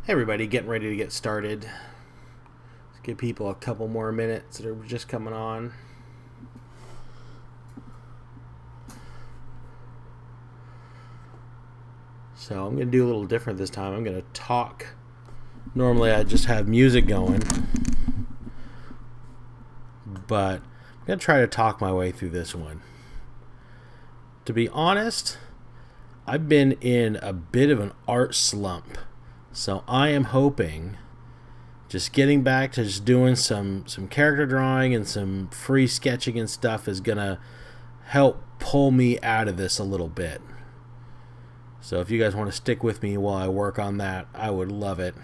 Hey everybody, getting ready to get started. Let's give people a couple more minutes that are just coming on. So I'm going to do a little different this time. I'm going to talk. Normally I just have music going, but I'm going to try to talk my way through this one. To be honest, I've been in a bit of an art slump. So I am hoping just getting back to just doing some character drawing and some free sketching and stuff is going to help pull me out of this a little bit. So if you guys want to stick with me while I work on that, I would love it.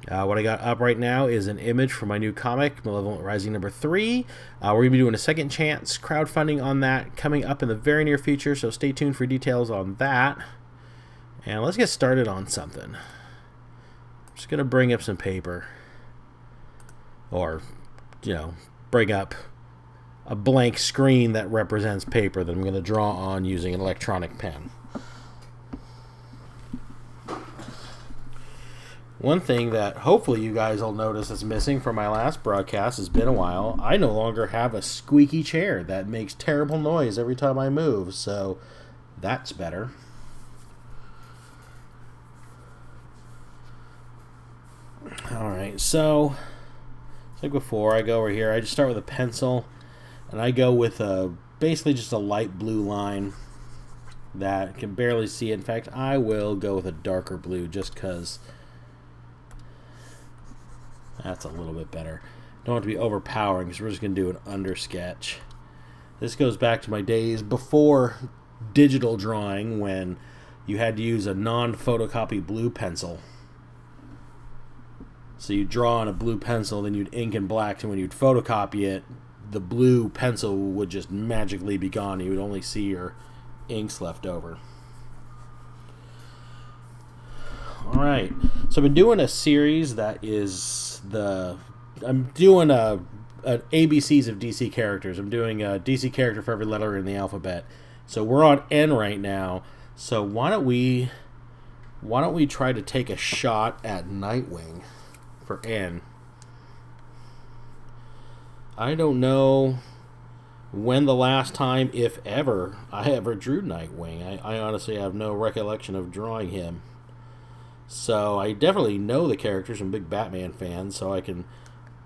What I got up right now is an image for my new comic, Malevolent Rising number 3. We're going to be doing a second chance crowdfunding on that coming up in the very near future, so stay tuned for details on that. And let's get started on something. I'm just going to bring up some paper. Or, bring up a blank screen that represents paper that I'm going to draw on using an electronic pen. One thing that hopefully you guys will notice is missing from my last broadcast, it's been a while, I no longer have a squeaky chair that makes terrible noise every time I move, so that's better. Alright, so like before, I go over here, I just start with a pencil, and I go with basically just a light blue line that can barely see it. In fact, I will go with a darker blue just because that's a little bit better. Don't want to be overpowering because we're just going to do an under sketch. This goes back to my days before digital drawing when you had to use a non-photocopy blue pencil. So you draw on a blue pencil, then you'd ink in black, and when you'd photocopy it, the blue pencil would just magically be gone. You would only see your inks left over. Alright, so I've been doing a series that is I'm doing an ABCs of DC characters. I'm doing a DC character for every letter in the alphabet. So we're on N right now. So why don't we try to take a shot at Nightwing for N. I don't know when the last time, if ever, I ever drew Nightwing. I honestly have no recollection of drawing him. So I definitely know the characters. I'm a big Batman fan, so I can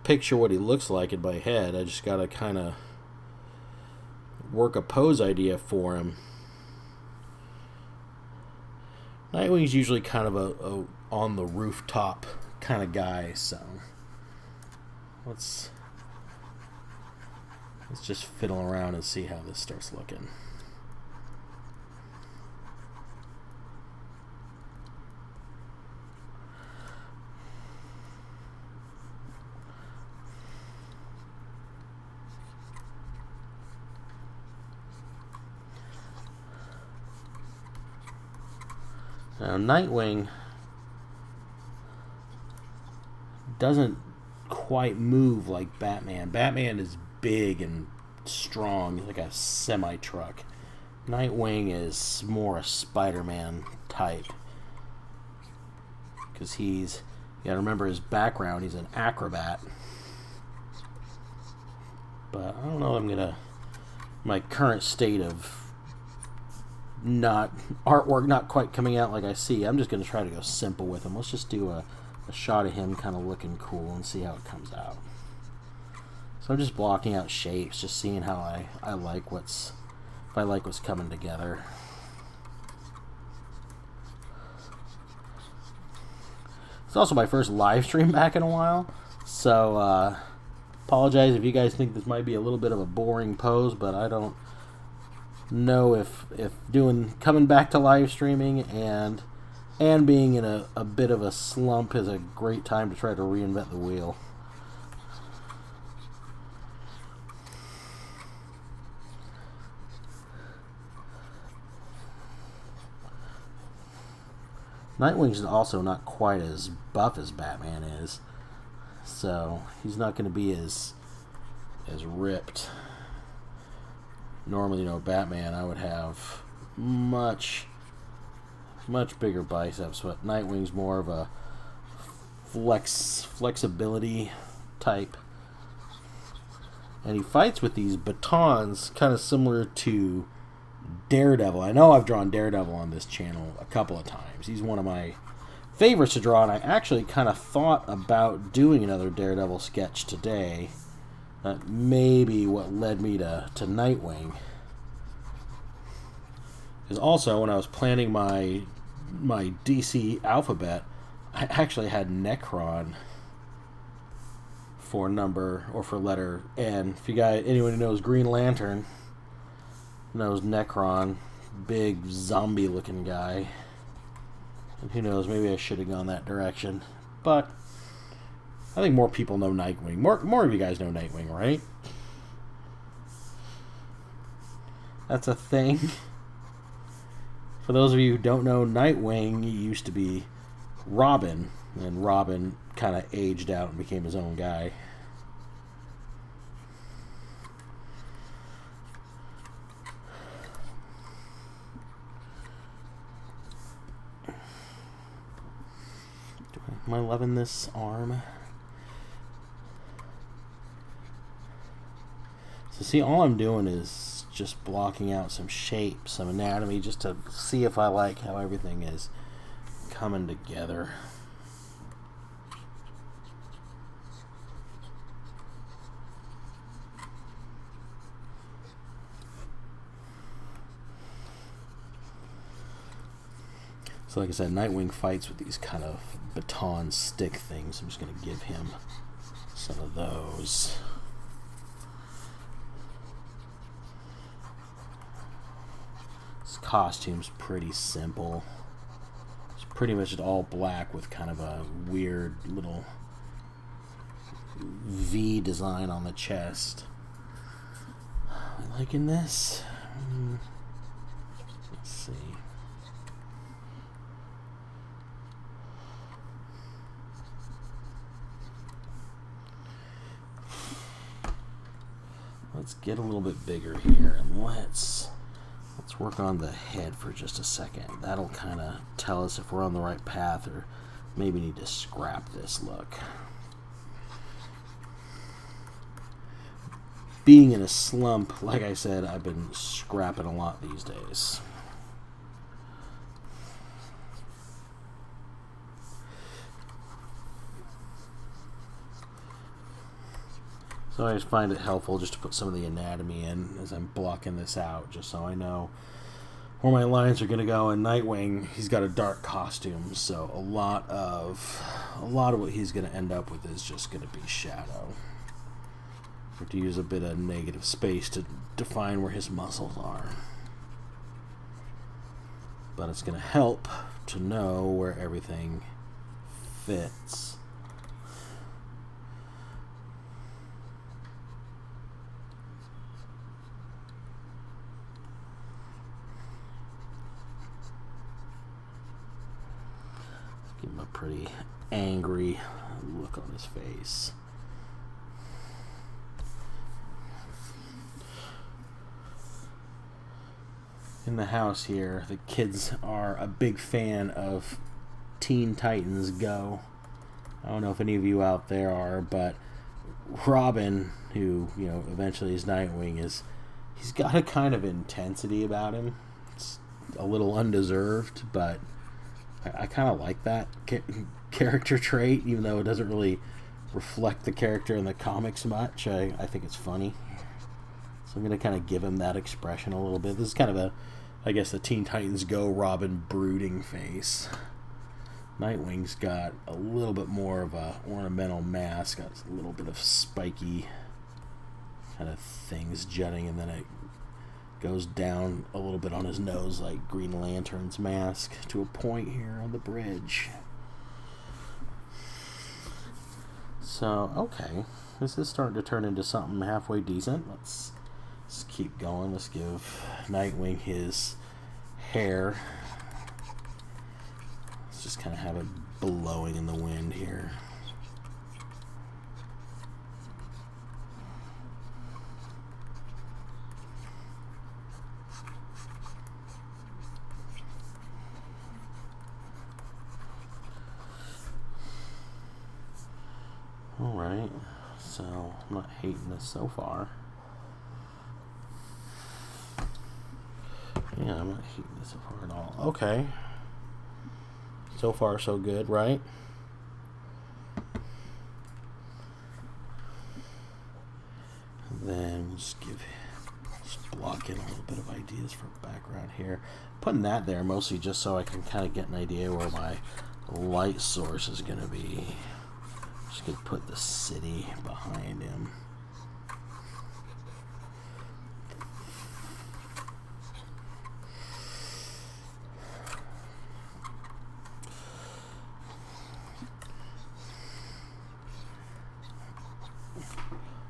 picture what he looks like in my head. I just gotta kind of work a pose idea for him. Nightwing's usually kind of a on the rooftop kind of guy, so let's just fiddle around and see how this starts looking. Now, Nightwing doesn't quite move like Batman. Batman is big and strong, like a semi-truck. Nightwing is more a Spider-Man type. Because you gotta remember his background, he's an acrobat. But I don't know if my current state of artwork not quite coming out like I see. I'm just going to try to go simple with him. Let's just do a shot of him kind of looking cool and see how it comes out. So I'm just blocking out shapes, just seeing how I like what's coming together. It's also my first live stream back in a while, so apologize if you guys think this might be a little bit of a boring pose, but I don't know if coming back to live streaming and being in a bit of a slump is a great time to try to reinvent the wheel. Nightwing's also not quite as buff as Batman is, so he's not going to be as ripped. Normally, Batman, I would have much much bigger biceps, but Nightwing's more of a flexibility type. And he fights with these batons, kind of similar to Daredevil. I know I've drawn Daredevil on this channel a couple of times. He's one of my favorites to draw, and I actually kind of thought about doing another Daredevil sketch today. That may be what led me to Nightwing. Because also, when I was planning my DC alphabet, I actually had Necron for number or for letter N. If you guys, anyone who knows Green Lantern knows Necron, big zombie looking guy. And who knows, maybe I should have gone that direction. But I think more people know Nightwing. More of you guys know Nightwing, right? That's a thing. For those of you who don't know, Nightwing used to be Robin, and Robin kind of aged out and became his own guy. Am I loving this arm? So see, all I'm doing is just blocking out some shape, some anatomy, just to see if I like how everything is coming together. So like I said, Nightwing fights with these kind of baton stick things. I'm just going to give him some of those. His costume's pretty simple. It's pretty much all black with kind of a weird little V design on the chest. Am I liking this? Let's see. Let's get a little bit bigger here, and let's work on the head for just a second. That'll kind of tell us if we're on the right path or maybe need to scrap this look. Being in a slump, like I said, I've been scrapping a lot these days. So I just find it helpful just to put some of the anatomy in as I'm blocking this out, just so I know where my lines are going to go. And Nightwing, he's got a dark costume, so a lot of what he's going to end up with is just going to be shadow. Or to use a bit of negative space to define where his muscles are. But it's going to help to know where everything fits. Give him a pretty angry look on his face. In the house here, the kids are a big fan of Teen Titans Go. I don't know if any of you out there are, but Robin, who, you know, eventually is Nightwing, he's got a kind of intensity about him. It's a little undeserved, but I kind of like that character trait, even though it doesn't really reflect the character in the comics much. I think it's funny. So I'm going to kind of give him that expression a little bit. This is kind of I guess, the Teen Titans Go Robin brooding face. Nightwing's got a little bit more of a ornamental mask, got a little bit of spiky kind of things jutting, and then it goes down a little bit on his nose like Green Lantern's mask to a point here on the bridge. So, okay, this is starting to turn into something halfway decent. Let's keep going. Let's give Nightwing his hair. Let's just kind of have it blowing in the wind here. Alright, so I'm not hating this so far. Yeah, I'm not hating this so far at all. Okay. So far, so good, right? And then we'll just block in a little bit of ideas for background here. Putting that there mostly just so I can kind of get an idea where my light source is going to be. Just going to put the city behind him.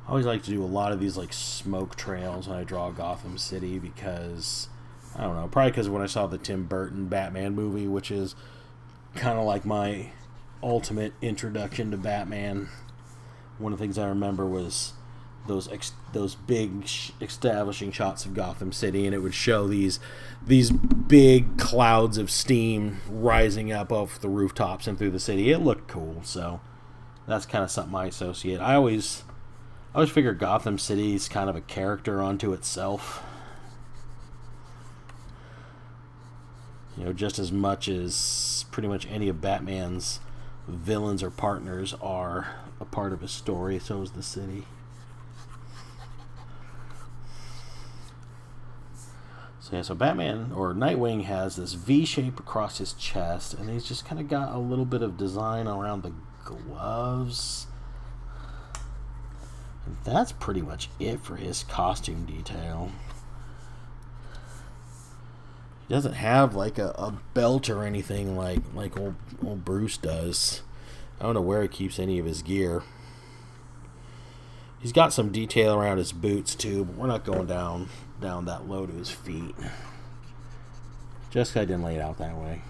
I always like to do a lot of these like smoke trails when I draw Gotham City because, I don't know, probably because when I saw the Tim Burton Batman movie, which is kind of like my ultimate introduction to Batman, one of the things I remember was those big establishing shots of Gotham City, and it would show these big clouds of steam rising up off the rooftops and through the city. It looked cool, so that's kind of something I associate. I always figure Gotham City is kind of a character unto itself. You know, just as much as pretty much any of Batman's villains or partners are a part of his story, so is the city. So yeah, so Batman, or Nightwing, has this V shape across his chest, and he's just kind of got a little bit of design around the gloves. And that's pretty much it for his costume detail. He doesn't have like a belt or anything like old Bruce does. I don't know where he keeps any of his gear. He's got some detail around his boots too, but we're not going down that low to his feet. Just 'cause I didn't lay it out that way.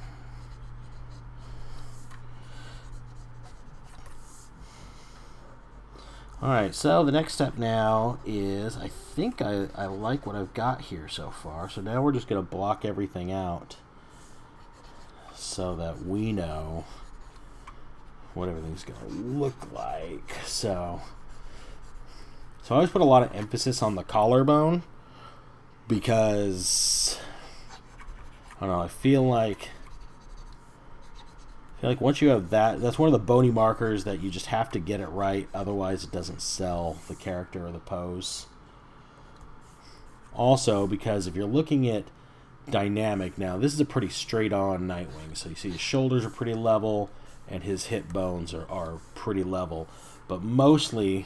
Alright, so the next step now is, I think I like what I've got here so far. So now we're just going to block everything out so that we know what everything's going to look like. So I always put a lot of emphasis on the collarbone because, I don't know, I feel like once you have that, that's one of the bony markers that you just have to get it right, otherwise it doesn't sell the character or the pose. Also, because if you're looking at dynamic now, this is a pretty straight on Nightwing, so you see his shoulders are pretty level and his hip bones are pretty level, but mostly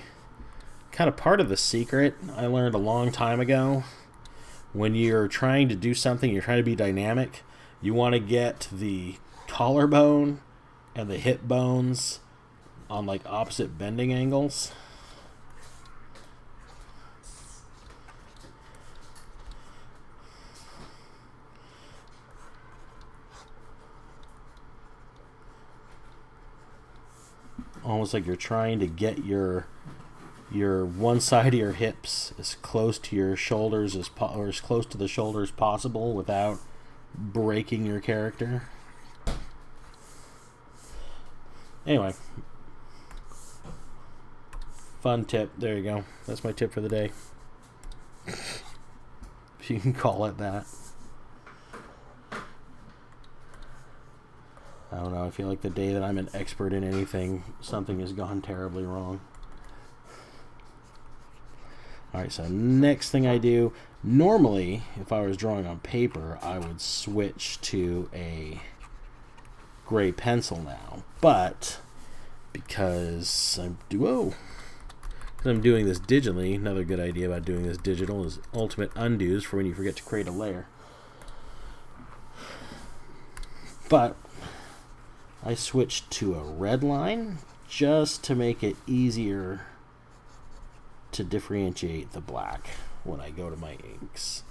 kind of part of the secret I learned a long time ago, when you're trying to do something, you're trying to be dynamic, you want to get the collarbone and the hip bones on like opposite bending angles. Almost like you're trying to get your one side of your hips as close to your shoulders or as close to the shoulders possible without breaking your character. Anyway, fun tip. There you go. That's my tip for the day. If you can call it that. I don't know. I feel like the day that I'm an expert in anything, something has gone terribly wrong. Alright, so next thing I do, normally, if I was drawing on paper, I would switch to a gray pencil now, but because I'm doing this digitally, another good idea about doing this digital is ultimate undos for when you forget to create a layer. But I switched to a red line just to make it easier to differentiate the black when I go to my inks.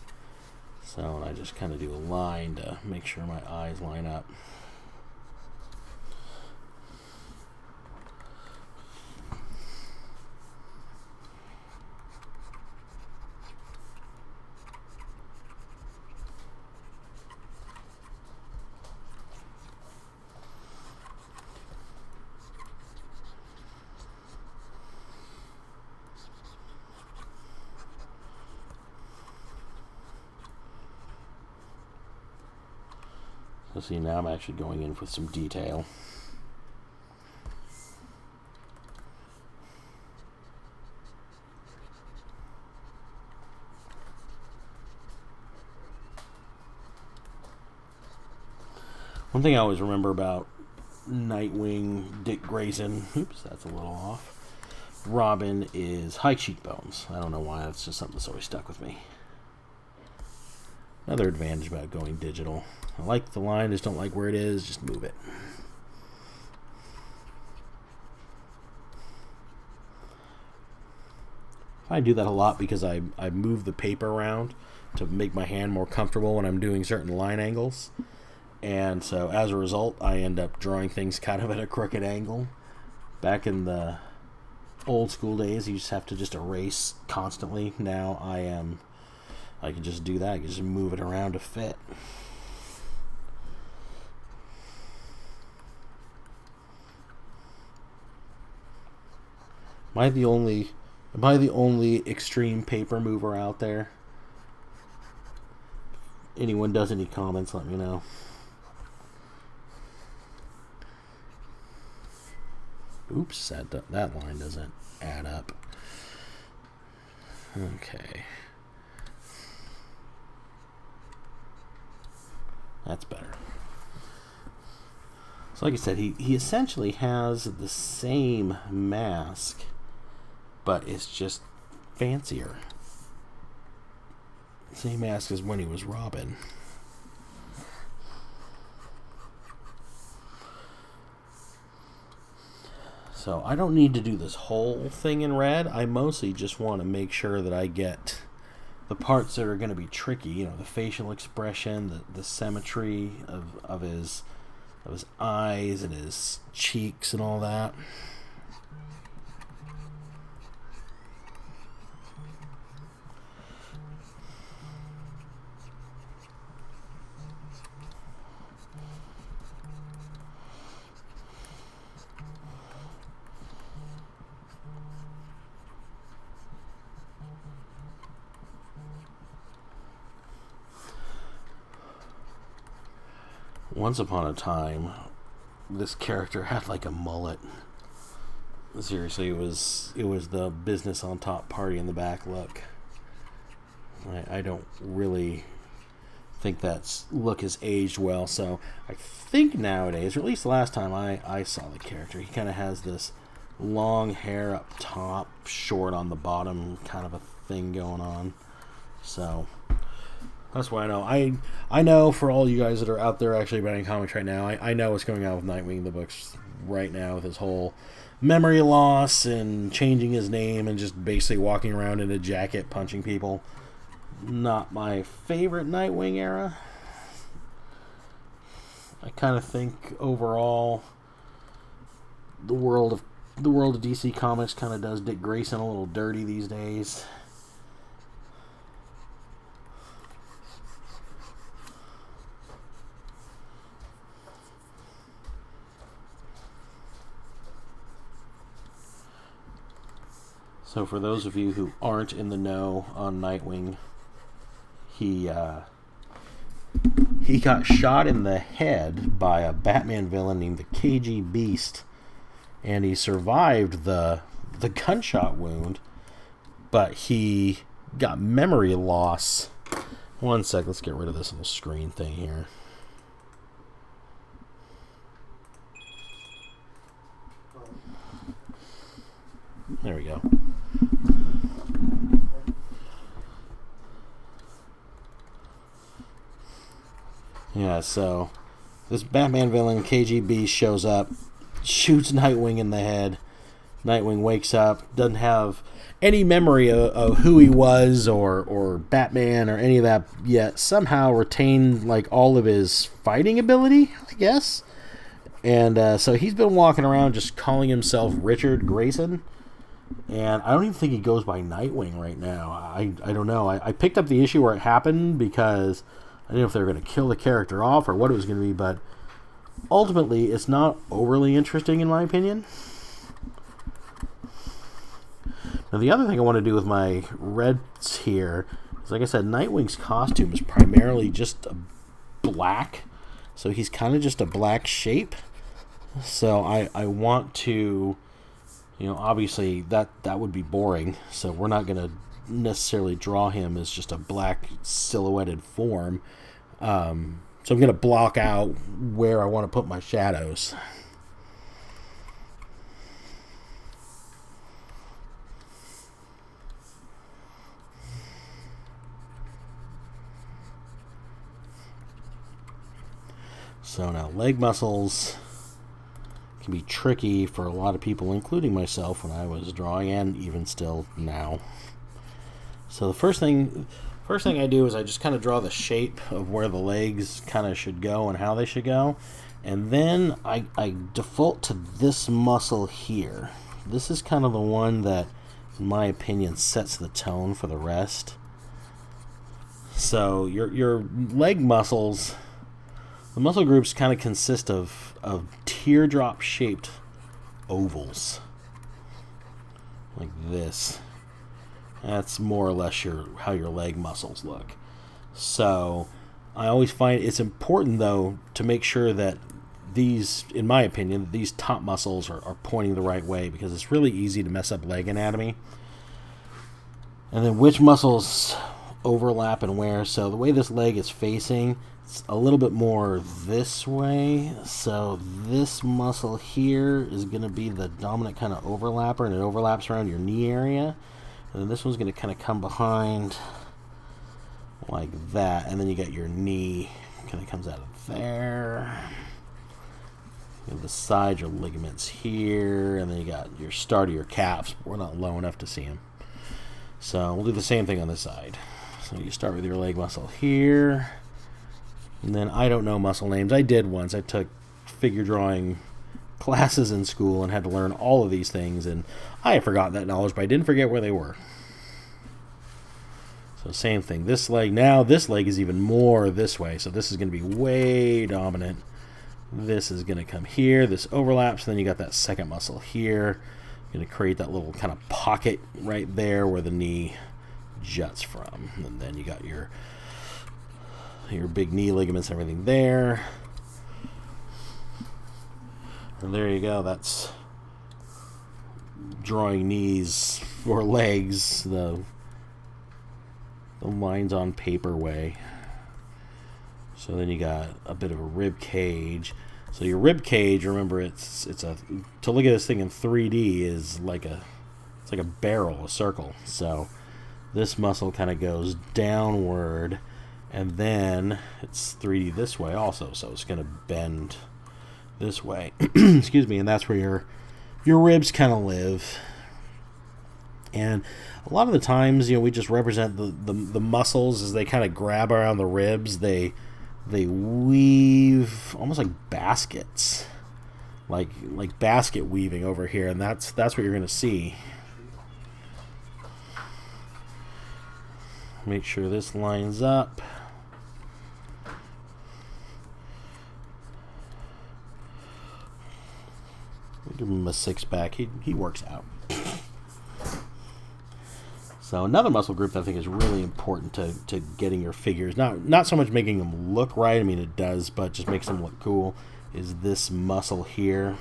So I just kind of do a line to make sure my eyes line up. So see, now I'm actually going in with some detail. One thing I always remember about Nightwing, Dick Grayson, oops, that's a little off, Robin, is high cheekbones. I don't know why, that's just something that's always stuck with me. Another advantage about going digital. I like the line, just don't like where it is, just move it. I do that a lot because I move the paper around to make my hand more comfortable when I'm doing certain line angles. And so as a result, I end up drawing things kind of at a crooked angle. Back in the old school days, you just have to just erase constantly. Now I can just do that. I can just move it around to fit. Am I the only extreme paper mover out there? Anyone does any comments, let me know. Oops, that line doesn't add up. Okay. That's better. So like I said, he essentially has the same mask, but it's just fancier. Same mask as when he was Robin. So I don't need to do this whole thing in red. I mostly just want to make sure that I get the parts that are going to be tricky. You know, the facial expression, the symmetry of his eyes and his cheeks and all that. Once upon a time, this character had like a mullet. Seriously, it was the business on top, party in the back look. I don't really think that look has aged well, so I think nowadays, or at least the last time I saw the character, he kind of has this long hair up top, short on the bottom kind of a thing going on. So that's why I know for all you guys that are out there actually writing comics right now, I know what's going on with Nightwing in the books right now with his whole memory loss and changing his name and just basically walking around in a jacket punching people. Not my favorite Nightwing era. I kind of think overall the world of DC Comics kind of does Dick Grayson a little dirty these days. So for those of you who aren't in the know on Nightwing, he got shot in the head by a Batman villain named the KG Beast, and he survived the gunshot wound, but he got memory loss. One sec, let's get rid of this little screen thing here. There we go. Yeah, so this Batman villain, KGB, shows up, shoots Nightwing in the head. Nightwing wakes up, doesn't have any memory of who he was or Batman or any of that yet. Somehow retained like all of his fighting ability, I guess. And so he's been walking around just calling himself Richard Grayson. And I don't even think he goes by Nightwing right now. I don't know. I picked up the issue where it happened because I didn't know if they were going to kill the character off or what it was going to be, but ultimately it's not overly interesting in my opinion. Now the other thing I want to do with my reds here is, like I said, Nightwing's costume is primarily just black So he's kind of just a black shape. So I want to, obviously that would be boring. So we're not going to necessarily draw him as just a black silhouetted form. So I'm going to block out where I want to put my shadows. So now leg muscles can be tricky for a lot of people, including myself when I was drawing, and even still now. So the first thing I do is I just kind of draw the shape of where the legs kind of should go and how they should go. And then I default to this muscle here. This is kind of the one that, in my opinion, sets the tone for the rest. So your leg muscles, the muscle groups kind of consist of teardrop-shaped ovals. Like this. That's more or less how your leg muscles look. So I always find it's important, though, to make sure that these, in my opinion, these top muscles are pointing the right way, because it's really easy to mess up leg anatomy. And then which muscles overlap and where. So the way this leg is facing, it's a little bit more this way. So this muscle here is going to be the dominant kind of overlapper, and it overlaps around your knee area. And then this one's going to kind of come behind like that. And then you got your knee kind of comes out of there. You have the side, your ligaments here. And then you got your start of your calves. We're not low enough to see them. So we'll do the same thing on this side. So you start with your leg muscle here. And then I don't know muscle names. I did once. I took figure drawing classes in school and had to learn all of these things, and I had forgotten that knowledge, but I didn't forget where they were. So same thing. This leg is even more this way, so this is going to be way dominant. This is going to come here. This overlaps, and then you got that second muscle here. You're going to create that little kind of pocket right there where the knee juts from. And then you got your big knee ligaments and everything there. And there you go. That's drawing knees or legs the lines on paper way. So then you got a bit of a rib cage. So your rib cage, remember, it's to look at this thing in 3D is like it's like a barrel, a circle. So this muscle kind of goes downward, and then it's 3D this way also. So it's going to bend this way. Excuse me. And that's where your ribs kind of live. And a lot of the times, we just represent the muscles as they kind of grab around the ribs. They weave almost like baskets, like basket weaving over here, and that's what you're going to see. Make sure this lines up. Give him a 6-pack. He works out. So another muscle group that I think is really important to getting your figures, not so much making them look right, I mean it does, but just makes them look cool, is this muscle here.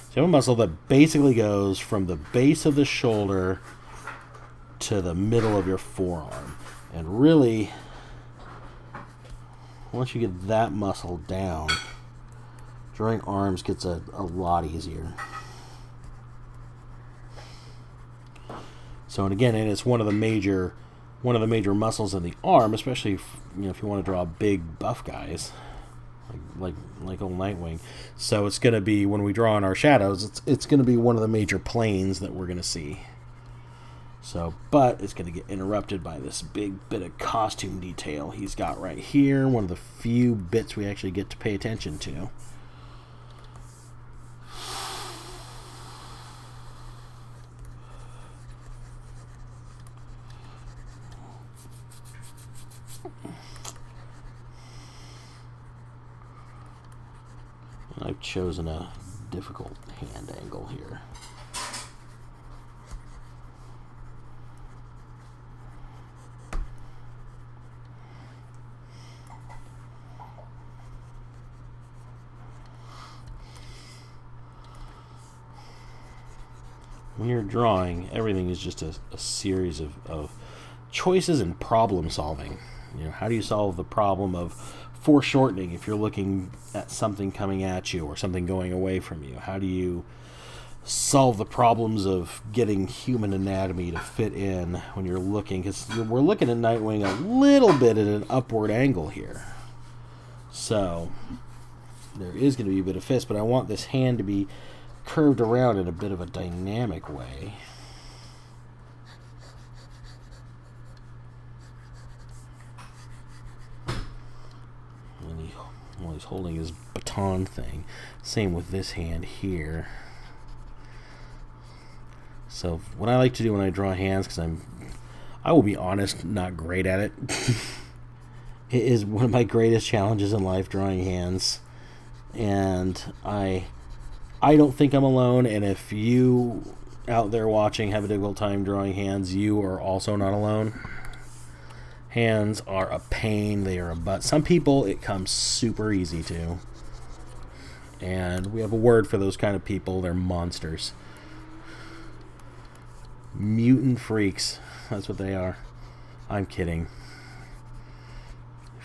So you have a muscle that basically goes from the base of the shoulder to the middle of your forearm. And really, once you get that muscle down, drawing arms gets a lot easier. So, and again, it's one of the major muscles in the arm, especially if you want to draw big buff guys like old Nightwing. So it's going to be, when we draw in our shadows, it's going to be one of the major planes that we're going to see. So, but it's going to get interrupted by this big bit of costume detail he's got right here. One of the few bits we actually get to pay attention to. I've chosen a difficult hand angle here. when you're drawing, everything is just a series of choices and problem solving. You know, how do you solve the problem of foreshortening if you're looking at something coming at you or something going away from you? How do you solve the problems of getting human anatomy to fit in when you're looking? Because we're looking at Nightwing a little bit at an upward angle here. So there is going to be a bit of fist, but I want this hand to be curved around in a bit of a dynamic way. Well, he's holding his baton thing. Same with this hand here. So what I like to do when I draw hands, because I will be honest, not great at it. It is one of my greatest challenges in life, drawing hands. And I don't think I'm alone, and if you out there watching have a difficult time drawing hands, you are also not alone. Hands are a pain, they are a butt. Some people it comes super easy to. And we have a word for those kind of people, they're monsters. Mutant freaks, that's what they are. I'm kidding.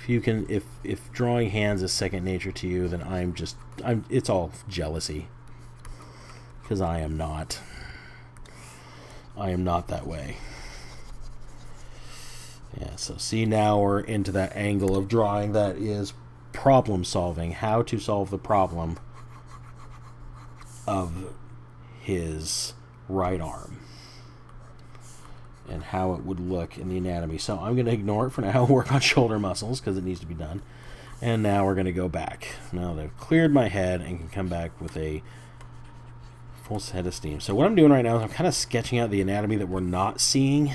If drawing hands is second nature to you, then it's all jealousy. Because I am not that way. Yeah, so see, now we're into that angle of drawing that is problem solving. How to solve the problem of his right arm. And how it would look in the anatomy. So I'm going to ignore it for now, work on shoulder muscles because it needs to be done. And now we're going to go back. Now they've cleared my head and can come back with a full head of steam. So what I'm doing right now is I'm kind of sketching out the anatomy that we're not seeing.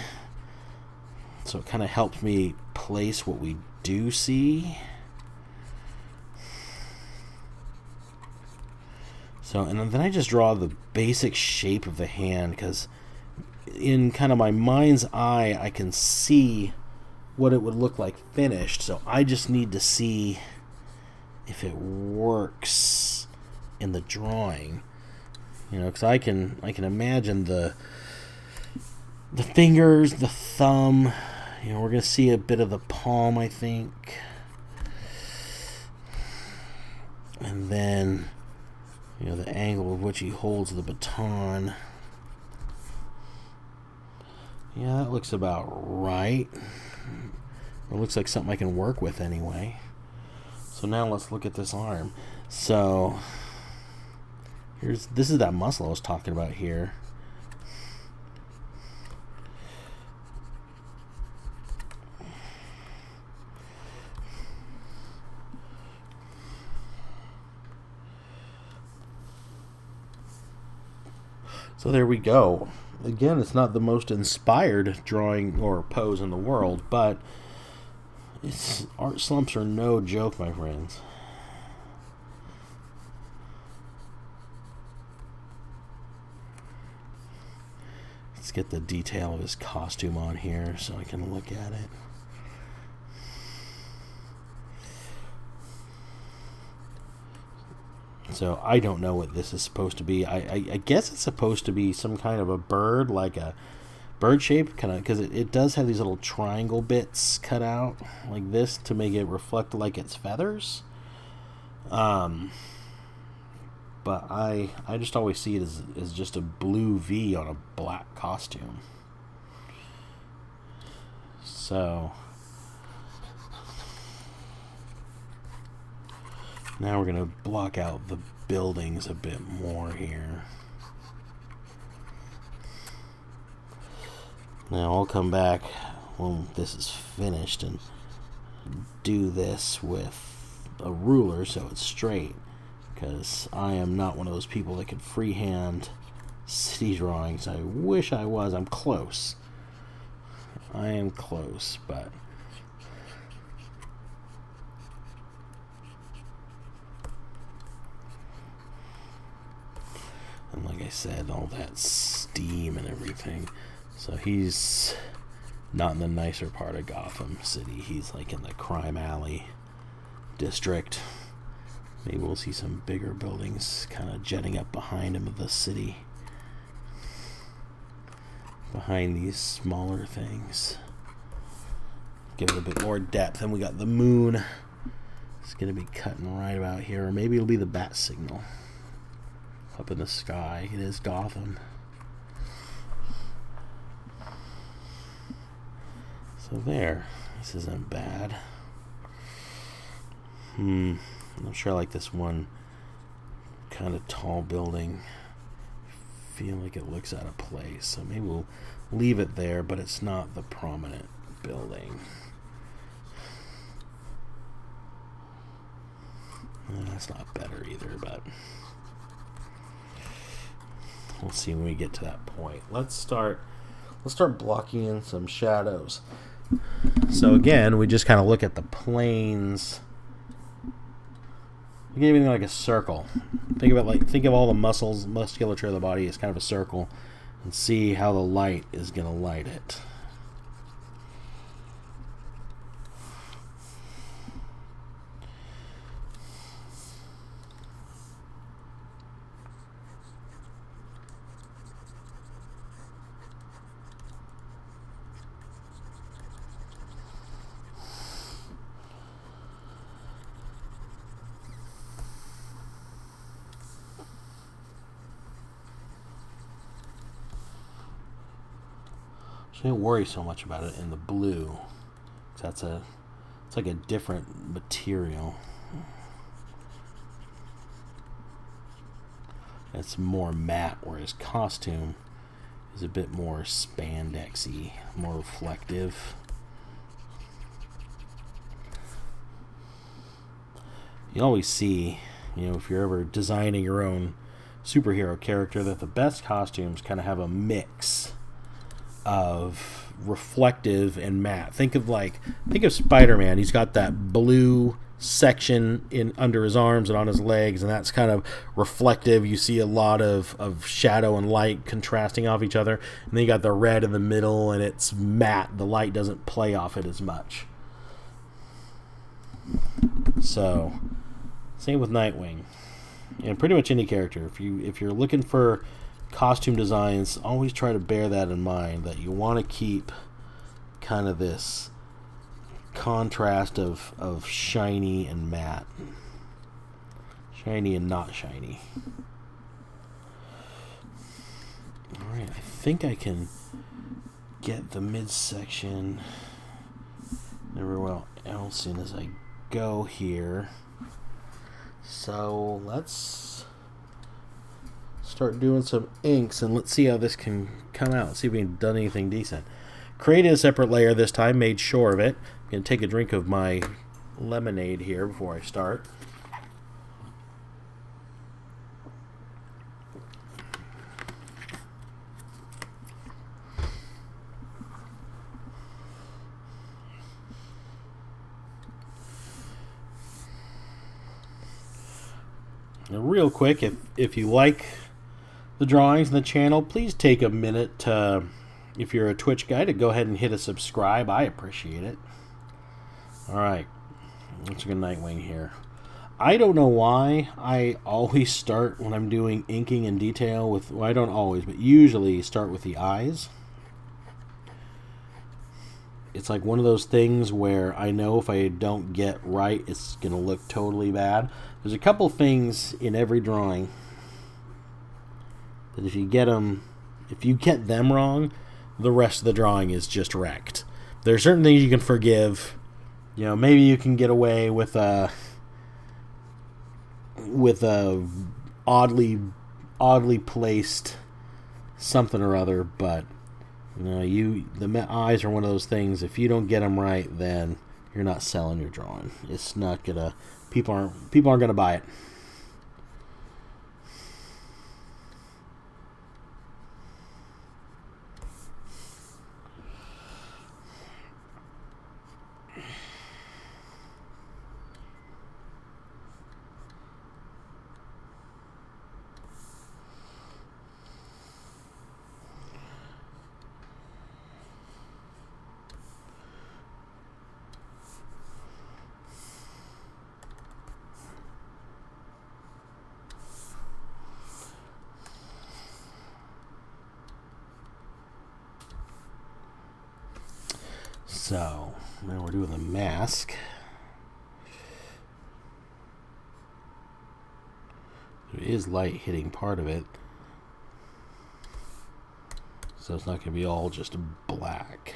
So it kind of helps me place what we do see. So, and then I just draw the basic shape of the hand, because in kind of my mind's eye, I can see what it would look like finished. So I just need to see if it works in the drawing. You know, because I can imagine the fingers, the thumb. You know, we're going to see a bit of the palm, I think. And then, you know, the angle of which he holds the baton. Yeah, that looks about right. It looks like something I can work with anyway. So now let's look at this arm. So this is that muscle I was talking about here. So there we go. Again, it's not the most inspired drawing or pose in the world, but art slumps are no joke, my friends. Let's get the detail of his costume on here so I can look at it. So I don't know what this is supposed to be. I guess it's supposed to be some kind of a bird, like a bird shape, kind of, because it does have these little triangle bits cut out like this to make it reflect like its feathers. But I just always see it as just a blue V on a black costume. So now we're going to block out the buildings a bit more here. Now I'll come back when this is finished and do this with a ruler so it's straight, because I am not one of those people that can freehand city drawings. I wish I was. I'm close. I am close, but and like I said, all that steam and everything. So he's not in the nicer part of Gotham City. He's like in the crime alley district. Maybe we'll see some bigger buildings kind of jetting up behind him of the city. behind these smaller things. Give it a bit more depth. And we got the moon. It's going to be cutting right about here. Or maybe it'll be the bat signal up in the sky. It is Gotham. So there. This isn't bad. I'm not sure I like this one kind of tall building. Feel like it looks out of place. So maybe we'll leave it there, but it's not the prominent building. That's not better either, but we'll see when we get to that point. Let's start blocking in some shadows. So again, we just kind of look at the planes. Look at everything like a circle. Think of all the musculature of the body as kind of a circle, and see how the light is going to light it. I don't worry so much about it in the blue. It's like a different material. It's more matte, whereas costume is a bit more spandexy, more reflective. You always see, if you're ever designing your own superhero character, that the best costumes kind of have a mix of reflective and matte. Think of Spider-Man. He's got that blue section under his arms and on his legs, and that's kind of reflective. You see a lot of shadow and light contrasting off each other, and then you got the red in the middle, and it's matte. The light doesn't play off it as much. So same with Nightwing, and pretty much any character. If you're looking for costume designs, always try to bear that in mind, that you want to keep kind of this contrast of shiny and matte, shiny and not shiny. Alright, I think I can get the midsection everywhere else in as I go here. So let's start doing some inks, and let's see how this can come out. See if we've done anything decent. Created a separate layer this time, made sure of it. I'm going to take a drink of my lemonade here before I start. Now, real quick, if you like the drawings in the channel, please take a minute to, if you're a Twitch guy, to go ahead and hit a subscribe. I appreciate it. Alright, let's get Nightwing here. I don't know why I always start when I'm doing inking in detail with, well, I don't always, but usually start with the eyes. It's like one of those things where I know if I don't get right, it's going to look totally bad. There's a couple things in every drawing that if you get them wrong, the rest of the drawing is just wrecked. There are certain things you can forgive. Maybe you can get away with a oddly placed something or other, but the eyes are one of those things. If you don't get them right, then you're not selling your drawing. It's not gonna. People aren't gonna buy it. So now we're doing the mask. There is light hitting part of it, so it's not going to be all just black.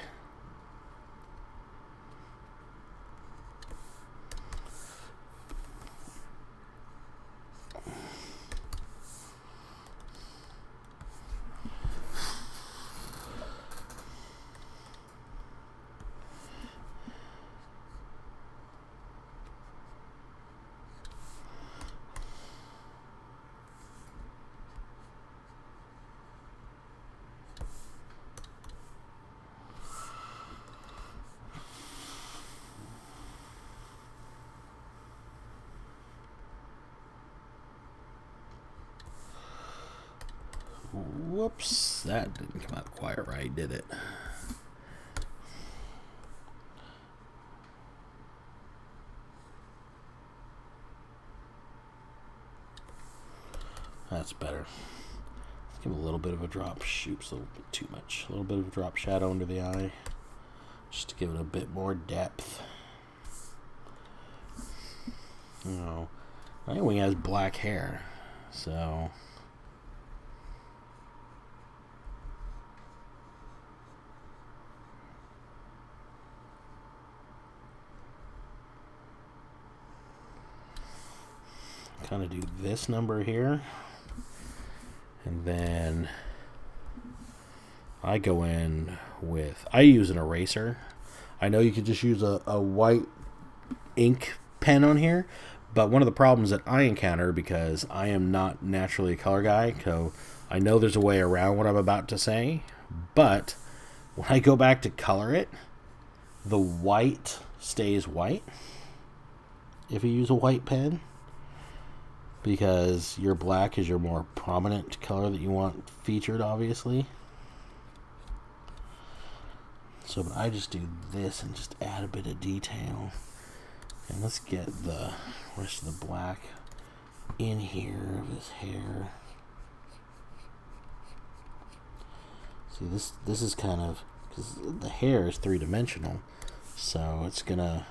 Whoops, that didn't come out quite right, did it? That's better. Let's give a little bit of a drop. Shoots a little bit too much. A little bit of a drop shadow under the eye, just to give it a bit more depth. You know, Nightwing has black hair, so kind of do this number here, and then I go in with, I use an eraser. I know you could just use a white ink pen on here, but one of the problems that I encounter, because I am not naturally a color guy, so I know there's a way around what I'm about to say, but when I go back to color it, the white stays white if you use a white pen, because your black is your more prominent color that you want featured, obviously. So but I just do this and just add a bit of detail. And let's get the rest of the black in here of his hair. See, this is kind of, because the hair is three-dimensional, so it's gonna,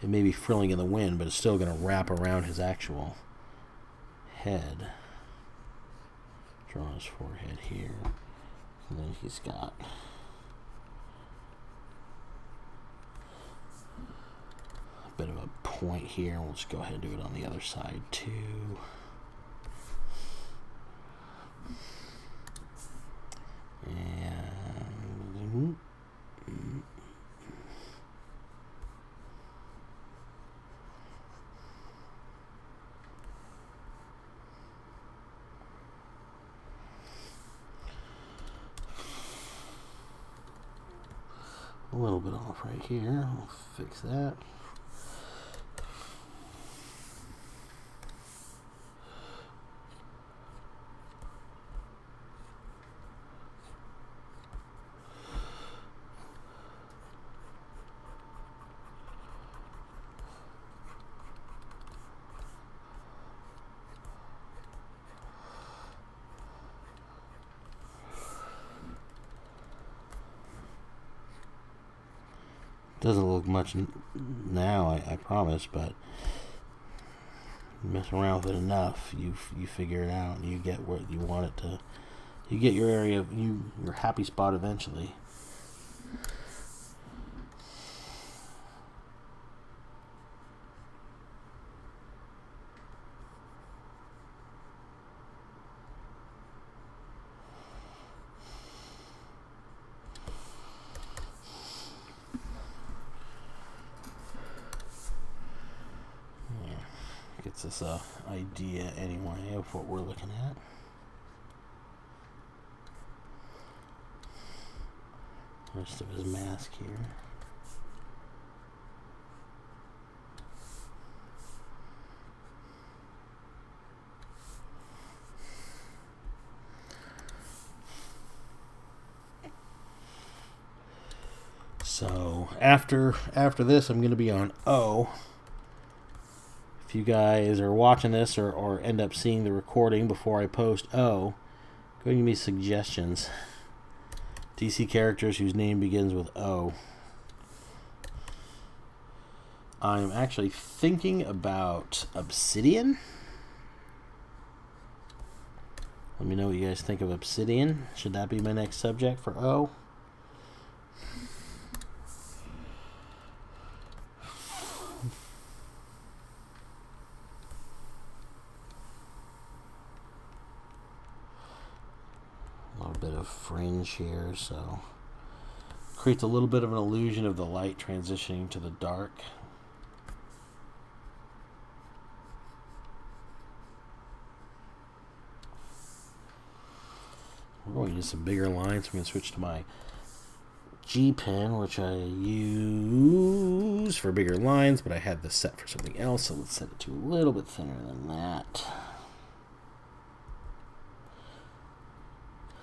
it may be frilling in the wind, but it's still gonna wrap around his actual head. Draw his forehead here, and then he's got a bit of a point here. We'll just go ahead and do it on the other side too. And a little bit off right here. We'll fix that. Doesn't look much now, I promise, but mess around with it enough, you figure it out, and you get where you want it to. You get your area, your happy spot eventually. Gets us a idea anyway of what we're looking at. Rest of his mask here. So after this, I'm going to be on O. If you guys are watching this or end up seeing the recording before I post O, go ahead and give me suggestions. DC characters whose name begins with O. I'm actually thinking about obsidian. Let me know what you guys think of obsidian. Should that be my next subject for O? A little bit of fringe here, so creates a little bit of an illusion of the light transitioning to the dark. We're going to use some bigger lines. I'm going to switch to my G pen, which I use for bigger lines, but I had this set for something else, so let's set it to a little bit thinner than that.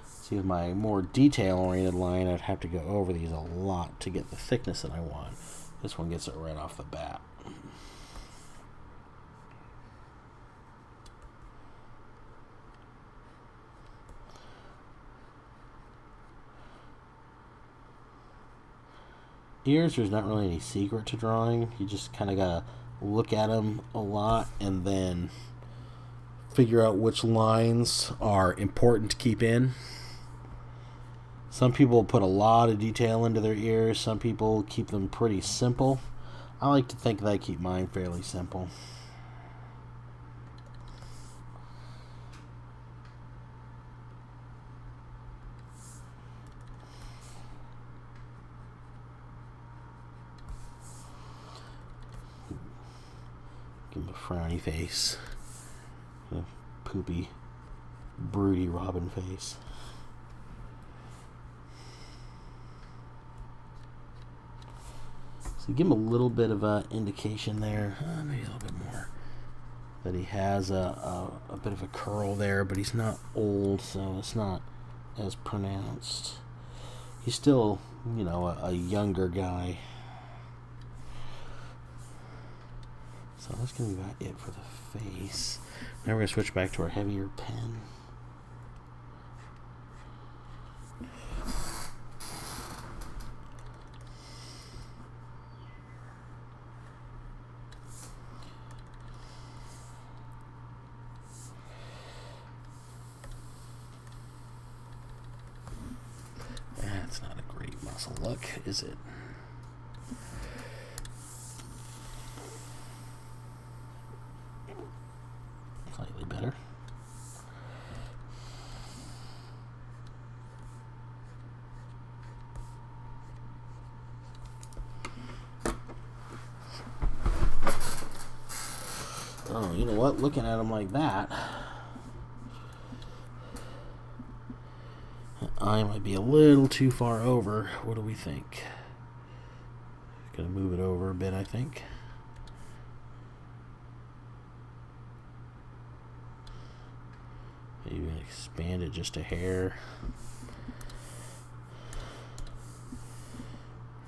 See, with my more detail-oriented line, I'd have to go over these a lot to get the thickness that I want. This one gets it right off the bat. Ears, there's not really any secret to drawing. You just kind of gotta look at them a lot and then figure out which lines are important to keep in. Some people put a lot of detail into their ears. Some people keep them pretty simple. I like to think that I keep mine fairly simple. Give him a frowny face. A poopy, broody Robin face. So give him a little bit of an indication there, maybe a little bit more, that he has a bit of a curl there, but he's not old, so it's not as pronounced. He's still, you know, a younger guy. So that's going to be about it for the face. Now we're going to switch back to our heavier pen. That's not a great muscle look, is it? Slightly better. Oh, you know what? Looking at them like that, I might be a little too far over. What do we think? Gonna move it over a bit, I think. Maybe expand it just a hair.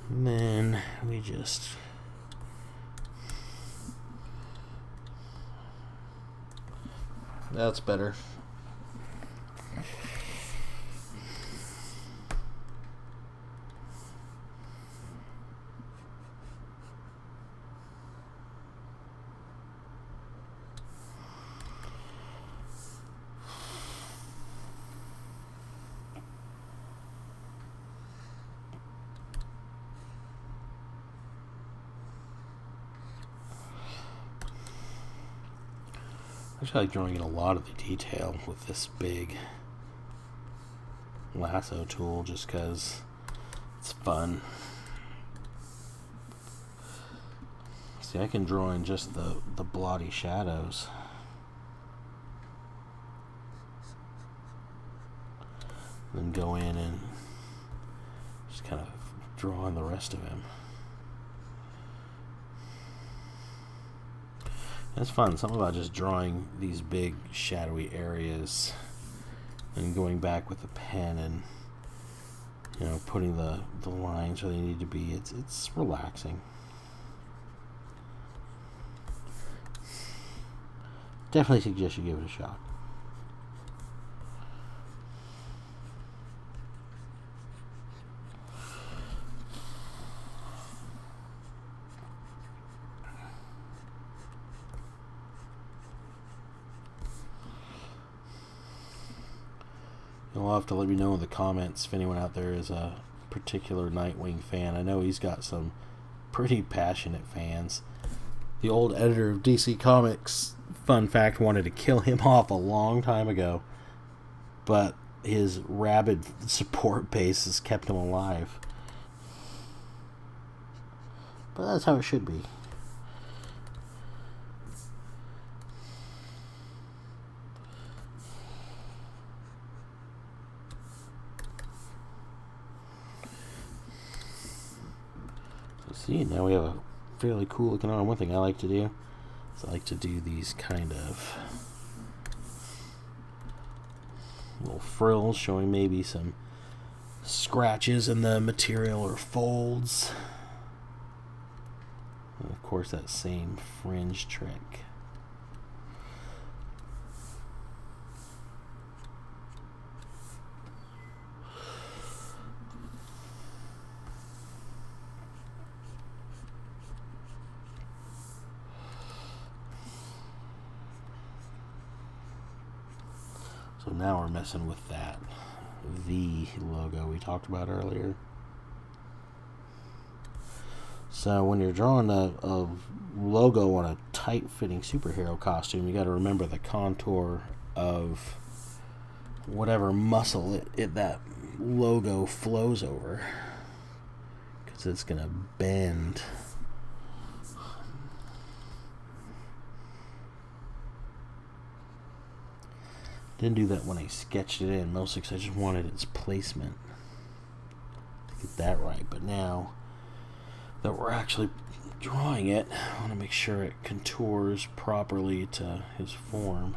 And then we just that's better. I just like drawing in a lot of the detail with this big lasso tool just because it's fun. See, I can draw in just the blotty shadows. Then go in and just kind of draw on the rest of him. It's fun. Something about just drawing these big shadowy areas and going back with the pen and, you know, putting the lines where they need to be. It's relaxing. Definitely suggest you give it a shot. You'll have to let me know in the comments if anyone out there is a particular Nightwing fan. I know he's got some pretty passionate fans. The old editor of DC Comics, fun fact, wanted to kill him off a long time ago, but his rabid support base has kept him alive. But that's how it should be. See, now we have a fairly cool looking arm. One thing I like to do is I like to do these kind of little frills showing maybe some scratches in the material or folds. And of course, that same fringe trick. So now we're messing with that V logo we talked about earlier. So when you're drawing a logo on a tight-fitting superhero costume, you got to remember the contour of whatever muscle that logo flows over, because it's going to bend. Didn't do that when I sketched it in, mostly because I just wanted its placement to get that right. But now that we're actually drawing it, I want to make sure it contours properly to his form.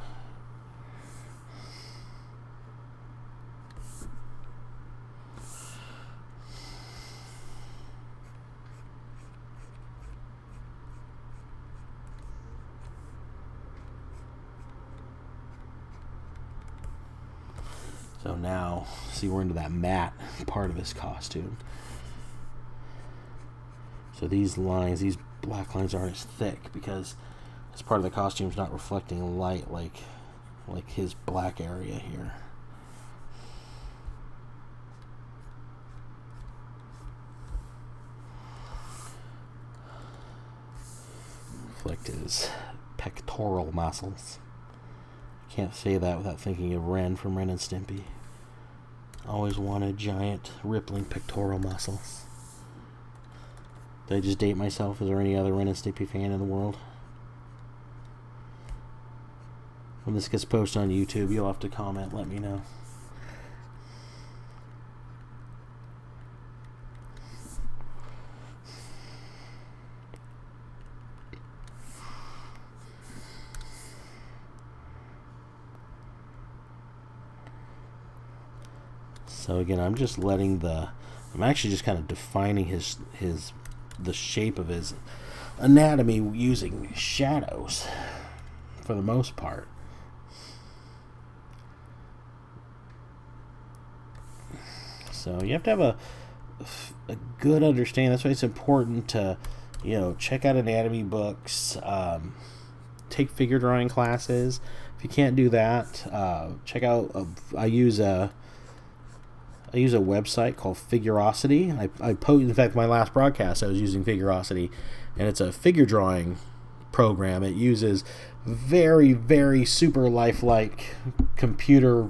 So now, see, we're into that matte part of his costume. So these lines, these black lines aren't as thick because this part of the costume is not reflecting light like his black area here. Reflect his pectoral muscles. Can't say that without thinking of Ren from Ren and Stimpy. Always wanted giant, rippling pectoral muscles. Did I just date myself? Is there any other Ren and Stimpy fan in the world? When this gets posted on YouTube, you'll have to comment, let me know. So again, I'm just letting I'm actually just kind of defining the shape of his anatomy using shadows for the most part. So you have to have a good understanding. That's why it's important to, check out anatomy books, take figure drawing classes. If you can't do that, check out. I use a website called Figurosity. In fact, my last broadcast I was using Figurosity, and it's a figure drawing program. It uses very, very super lifelike computer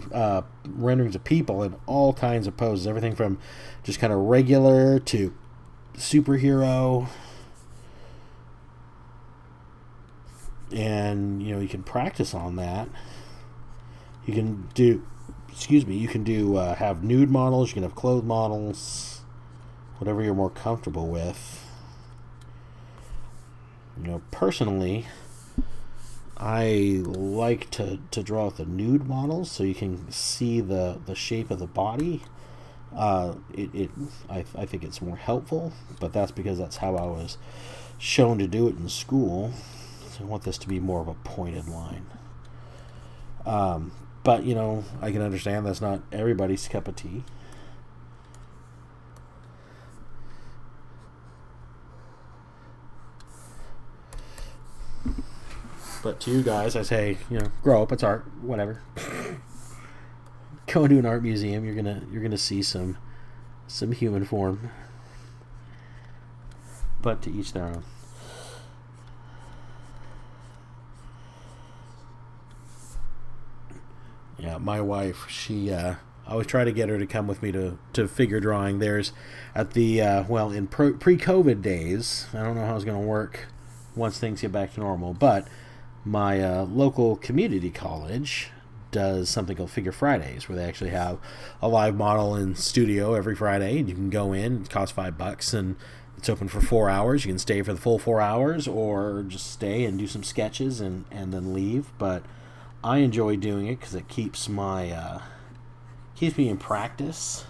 renderings of people in all kinds of poses, everything from just kind of regular to superhero. And you can practice on that. You can do have nude models, you can have clothed models, whatever you're more comfortable with. Personally, I like to draw with the nude models so you can see the shape of the body. I think it's more helpful, but that's because that's how I was shown to do it in school. So I want this to be more of a pointed line. But, I can understand that's not everybody's cup of tea. But to you guys, I say, grow up, it's art, whatever. go into an art museum, you're gonna see some human form. But to each their own. Yeah, my wife, she I always try to get her to come with me to figure drawing. There's at the in pre-COVID days, I don't know how it's going to work once things get back to normal, but my local community college does something called Figure Fridays, where they actually have a live model in studio every Friday. You can go in, it costs $5, and it's open for 4 hours. You can stay for the full 4 hours, or just stay and do some sketches and then leave. But I enjoy doing it because it keeps my keeps me in practice.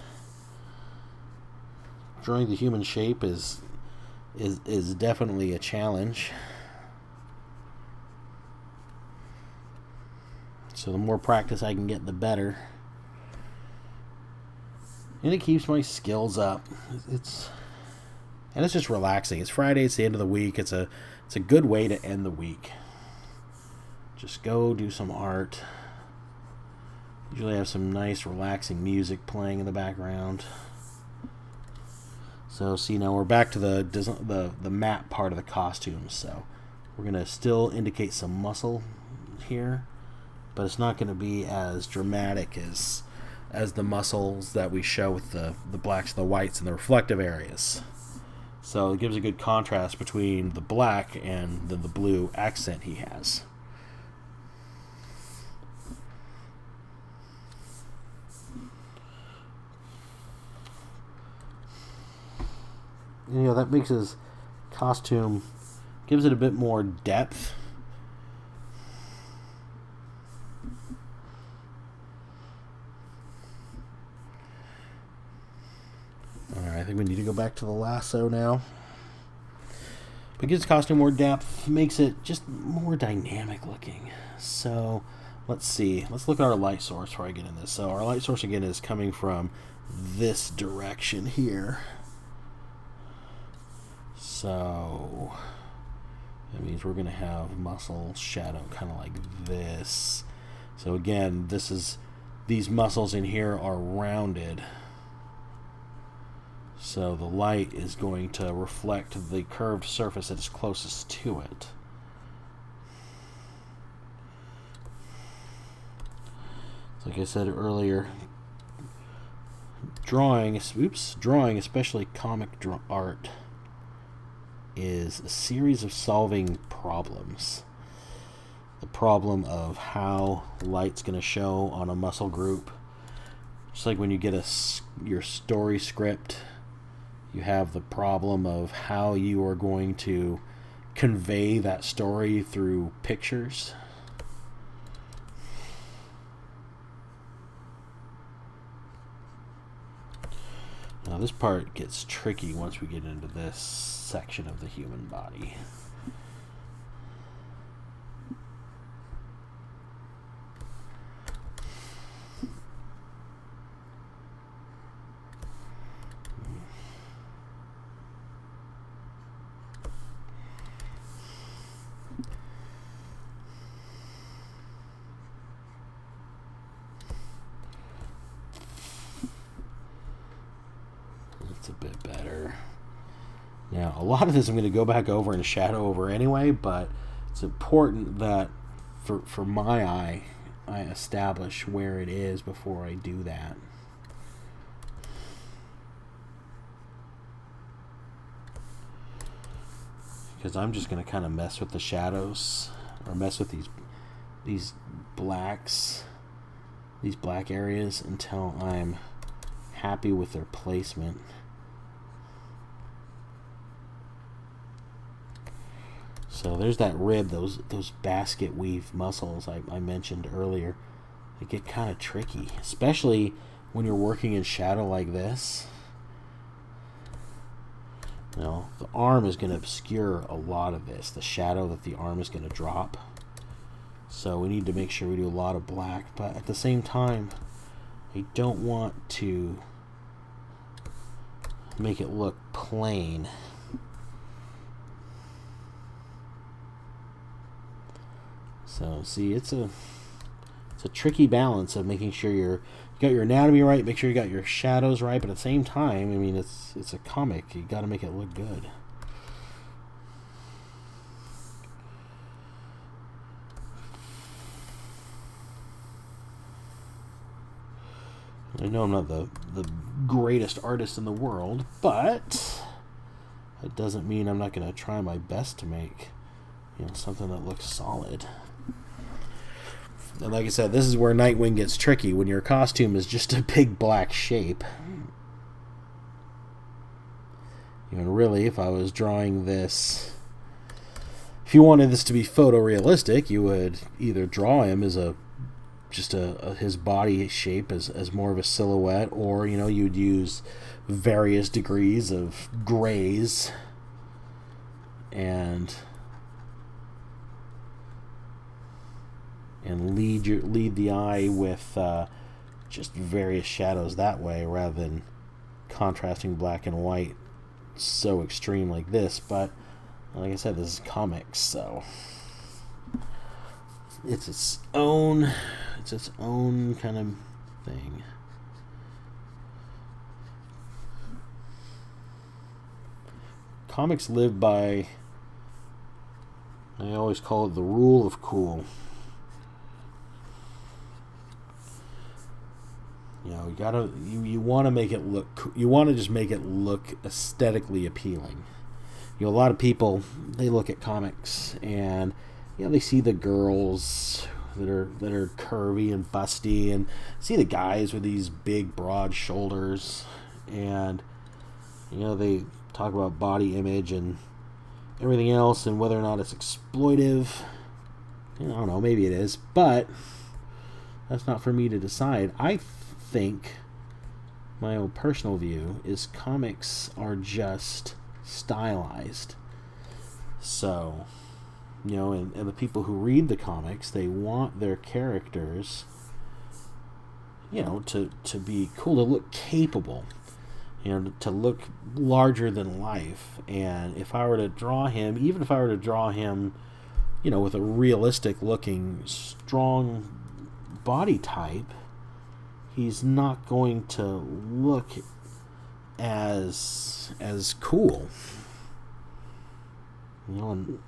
Drawing the human shape is definitely a challenge. So the more practice I can get, the better. And it keeps my skills up. It's just relaxing. It's Friday. It's the end of the week. It's a good way to end the week. Just go do some art. Usually have some nice relaxing music playing in the background. So see, now we're back to the map part of the costumes. So we're gonna still indicate some muscle here, but it's not gonna be as dramatic as the muscles that we show with the blacks, the whites, and the reflective areas. So it gives a good contrast between the black and the blue accent he has. That makes his costume, gives it a bit more depth. Alright, I think we need to go back to the lasso now. But gives the costume more depth, makes it just more dynamic looking. So, let's see. Let's look at our light source before I get in this. So, our light source again is coming from this direction here. So that means we're going to have muscle shadow kind of like this. So again, these muscles in here are rounded. So the light is going to reflect the curved surface that is closest to it. So like I said earlier, drawing, especially comic art, is a series of solving problems. The problem of how light's going to show on a muscle group. Just like when you get your story script, you have the problem of how you are going to convey that story through pictures. Now this part gets tricky once we get into this section of the human body. It's a bit better. Now, a lot of this I'm going to go back over and shadow over anyway, but it's important that for my eye, I establish where it is before I do that. Because I'm just going to kind of mess with the shadows, or mess with these blacks, these black areas until I'm happy with their placement. So there's that rib, those basket weave muscles I mentioned earlier. They get kind of tricky, especially when you're working in shadow like this. The arm is going to obscure a lot of this, the shadow that the arm is going to drop. So we need to make sure we do a lot of black, but at the same time, I don't want to make it look plain. So see, it's a tricky balance of making sure you're got your anatomy right, make sure you got your shadows right, but at the same time, I mean, it's a comic. You got to make it look good. I know I'm not the greatest artist in the world, but it doesn't mean I'm not going to try my best to make, you know, something that looks solid. And like I said, this is where Nightwing gets tricky, when your costume is just a big black shape. You know, really, if I was drawing this, if you wanted this to be photorealistic, you would either draw him as his body shape as more of a silhouette, or, you know, you'd use various degrees of grays and lead the eye with just various shadows that way, rather than contrasting black and white so extreme like this. But like I said, this is comics, so it's its own kind of thing. Comics live by, I always call it the rule of cool. You know, you want to make it look, you want to just make it look aesthetically appealing. You know, a lot of people, they look at comics and, you know, they see the girls that are curvy and busty, and see the guys with these big broad shoulders, and, you know, they talk about body image and everything else, and whether or not it's exploitive. You know, I don't know, maybe it is, but that's not for me to decide. I think my own personal view is comics are just stylized. So, you know, and the people who read the comics, they want their characters, you know, to be cool, to look capable, you know, to look larger than life. And if I were to draw him, even if I were to draw him, you know, with a realistic looking, strong body type, he's not going to look as cool. You know, and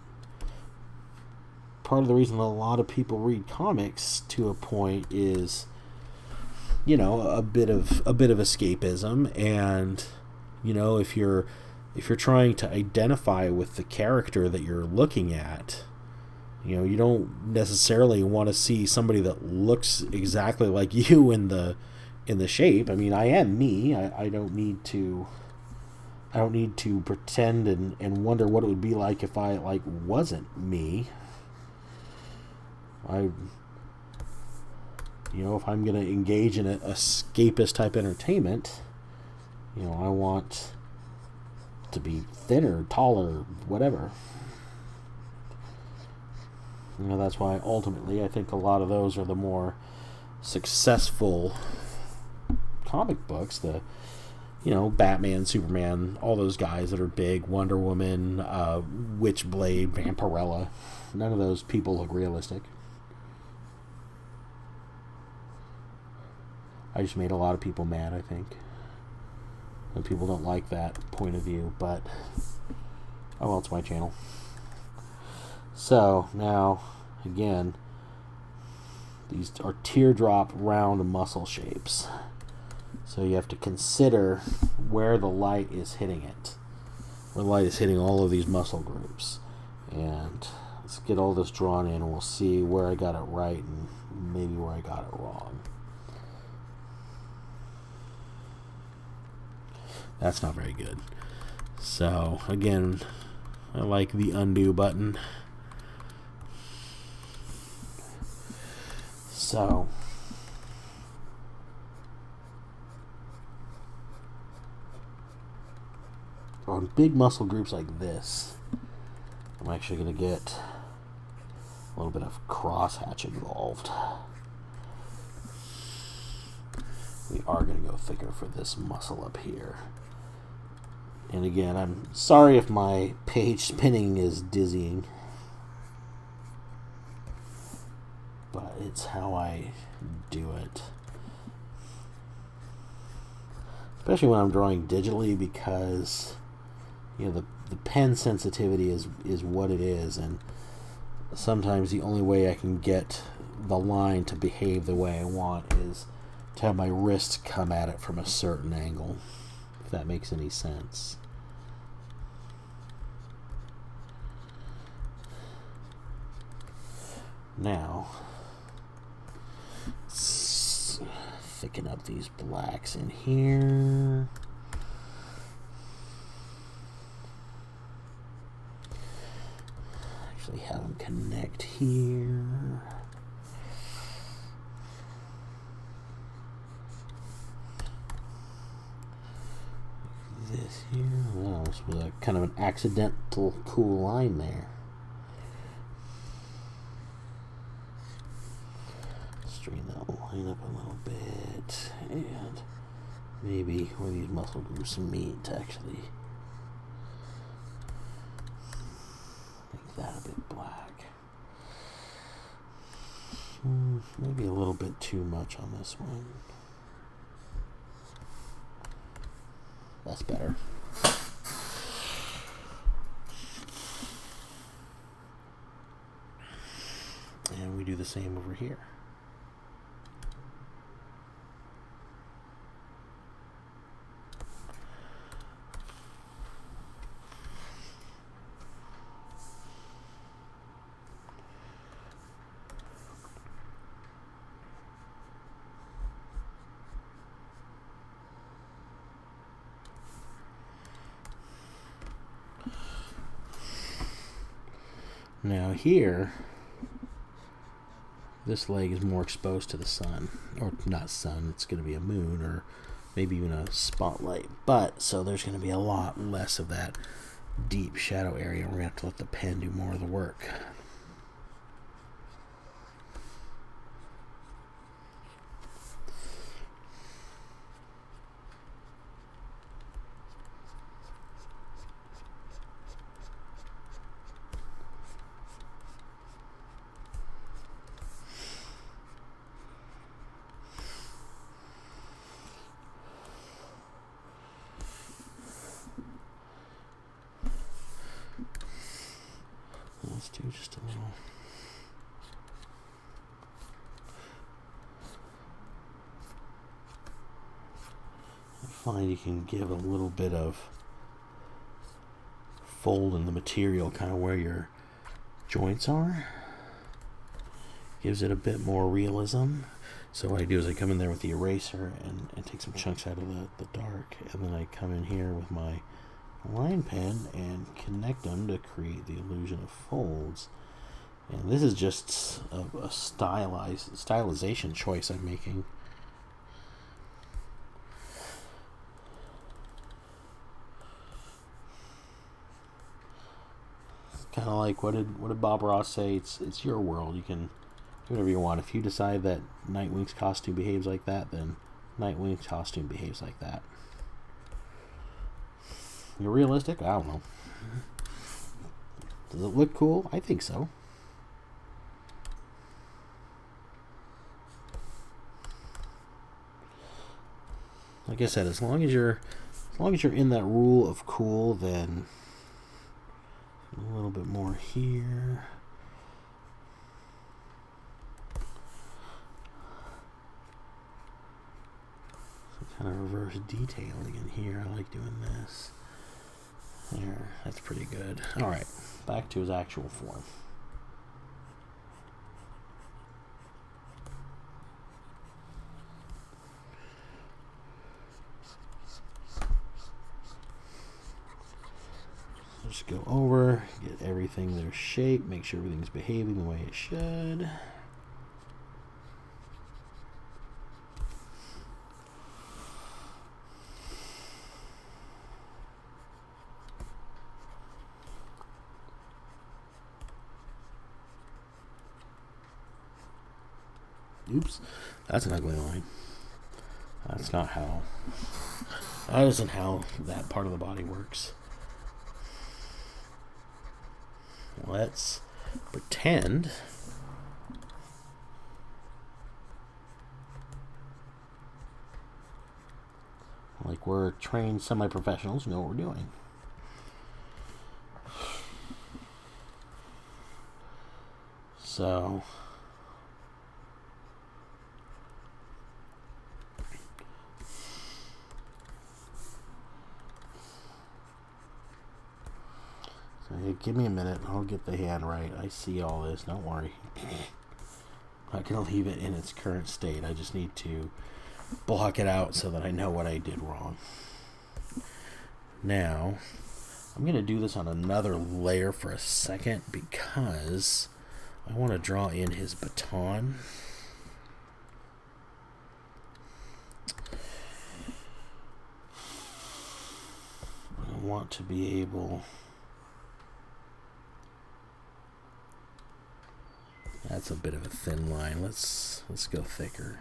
part of the reason that a lot of people read comics to a point is, you know, a bit of escapism. And, you know, if you're trying to identify with the character that you're looking at, you know, you don't necessarily want to see somebody that looks exactly like you in the shape. I mean, I am me. I don't need to pretend and wonder what it would be like if I wasn't me. You know, if I'm going to engage in a escapist type entertainment, you know, I want to be thinner, taller, whatever. You know, that's why ultimately I think a lot of those are the more successful comic books. The, you know, Batman, Superman, all those guys that are big, Wonder Woman, Witchblade, Vampirella. None of those people look realistic. I just made a lot of people mad, I think. And people don't like that point of view, but oh well, it's my channel. So, now, again, these are teardrop round muscle shapes. So you have to consider where the light is hitting it. Where the light is hitting all of these muscle groups. And let's get all this drawn in and we'll see where I got it right and maybe where I got it wrong. That's not very good. So, again, I like the undo button. So, on big muscle groups like this, I'm actually going to get a little bit of crosshatch involved. We are going to go thicker for this muscle up here. And again, I'm sorry if my page spinning is dizzying, but it's how I do it. especially when I'm drawing digitally, because the pen sensitivity is what it is, and sometimes the only way I can get the line to behave the way I want is to have my wrist come at it from a certain angle, if that makes any sense. Now, let's thicken up these blacks in here. Actually have them connect here. This here. Wow, this was a kind of an accidental cool line there. Straighten that line up a little bit, and maybe where these muscle groups meet, actually make that a bit black. Maybe a little bit too much on this one. That's better. And we do the same over here. Now here, this leg is more exposed to the sun, or not sun, it's going to be a moon, or maybe even a spotlight, but so there's going to be a lot less of that deep shadow area. We're going to have to let the pen do more of the work. Let's do just a little. I find you can give a little bit of fold in the material, kind of where your joints are. Gives it a bit more realism. So what I do is I come in there with the eraser and take some chunks out of the dark, and then I come in here with my line pen and connect them to create the illusion of folds. And this is just a stylization choice I'm making. It's kind of like what did Bob Ross say? It's your world. You can do whatever you want. If you decide that Nightwing's costume behaves like that, then Nightwing's costume behaves like that. You're realistic? I don't know. Does it look cool? I think so. Like I said, as long as you're in that rule of cool, then a little bit more here. Some kind of reverse detailing in here. I like doing this. There, that's pretty good. Alright, back to his actual form. So just go over, get everything their shape, make sure everything's behaving the way it should. Oops, that's an ugly line. That's not how. That isn't how that part of the body works. Let's pretend Like we're trained semi-professionals who know what we're doing. So give me a minute. I'll get the hand right. I see all this. Don't worry. I'm not going to leave it in its current state. I just need to block it out so that I know what I did wrong. Now, I'm going to do this on another layer for a second because I want to draw in his baton. I want to be able... That's a bit of a thin line. Let's go thicker.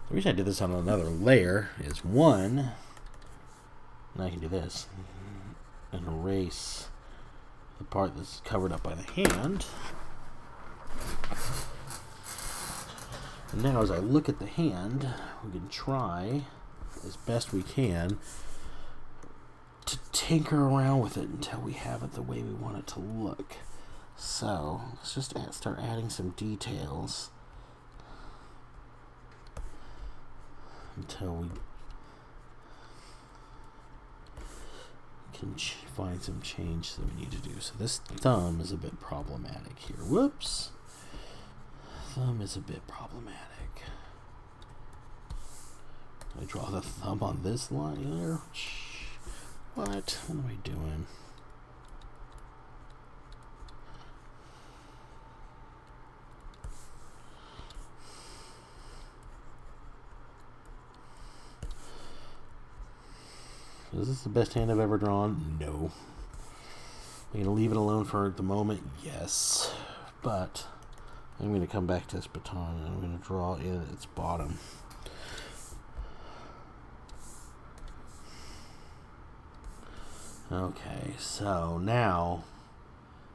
The reason I did this on another layer is one, and I can do this and erase the part that's covered up by the hand. And now as I look at the hand, we can try as best we can to tinker around with it until we have it the way we want it to look. So let's just start adding some details until we can find some change that we need to do. So this thumb is a bit problematic here. Whoops. Thumb is a bit problematic. I draw the thumb on this line there. What am I doing? Is this the best hand I've ever drawn? No. I'm going to leave it alone for the moment? Yes. But I'm going to come back to this baton and I'm going to draw in its bottom. Okay, so now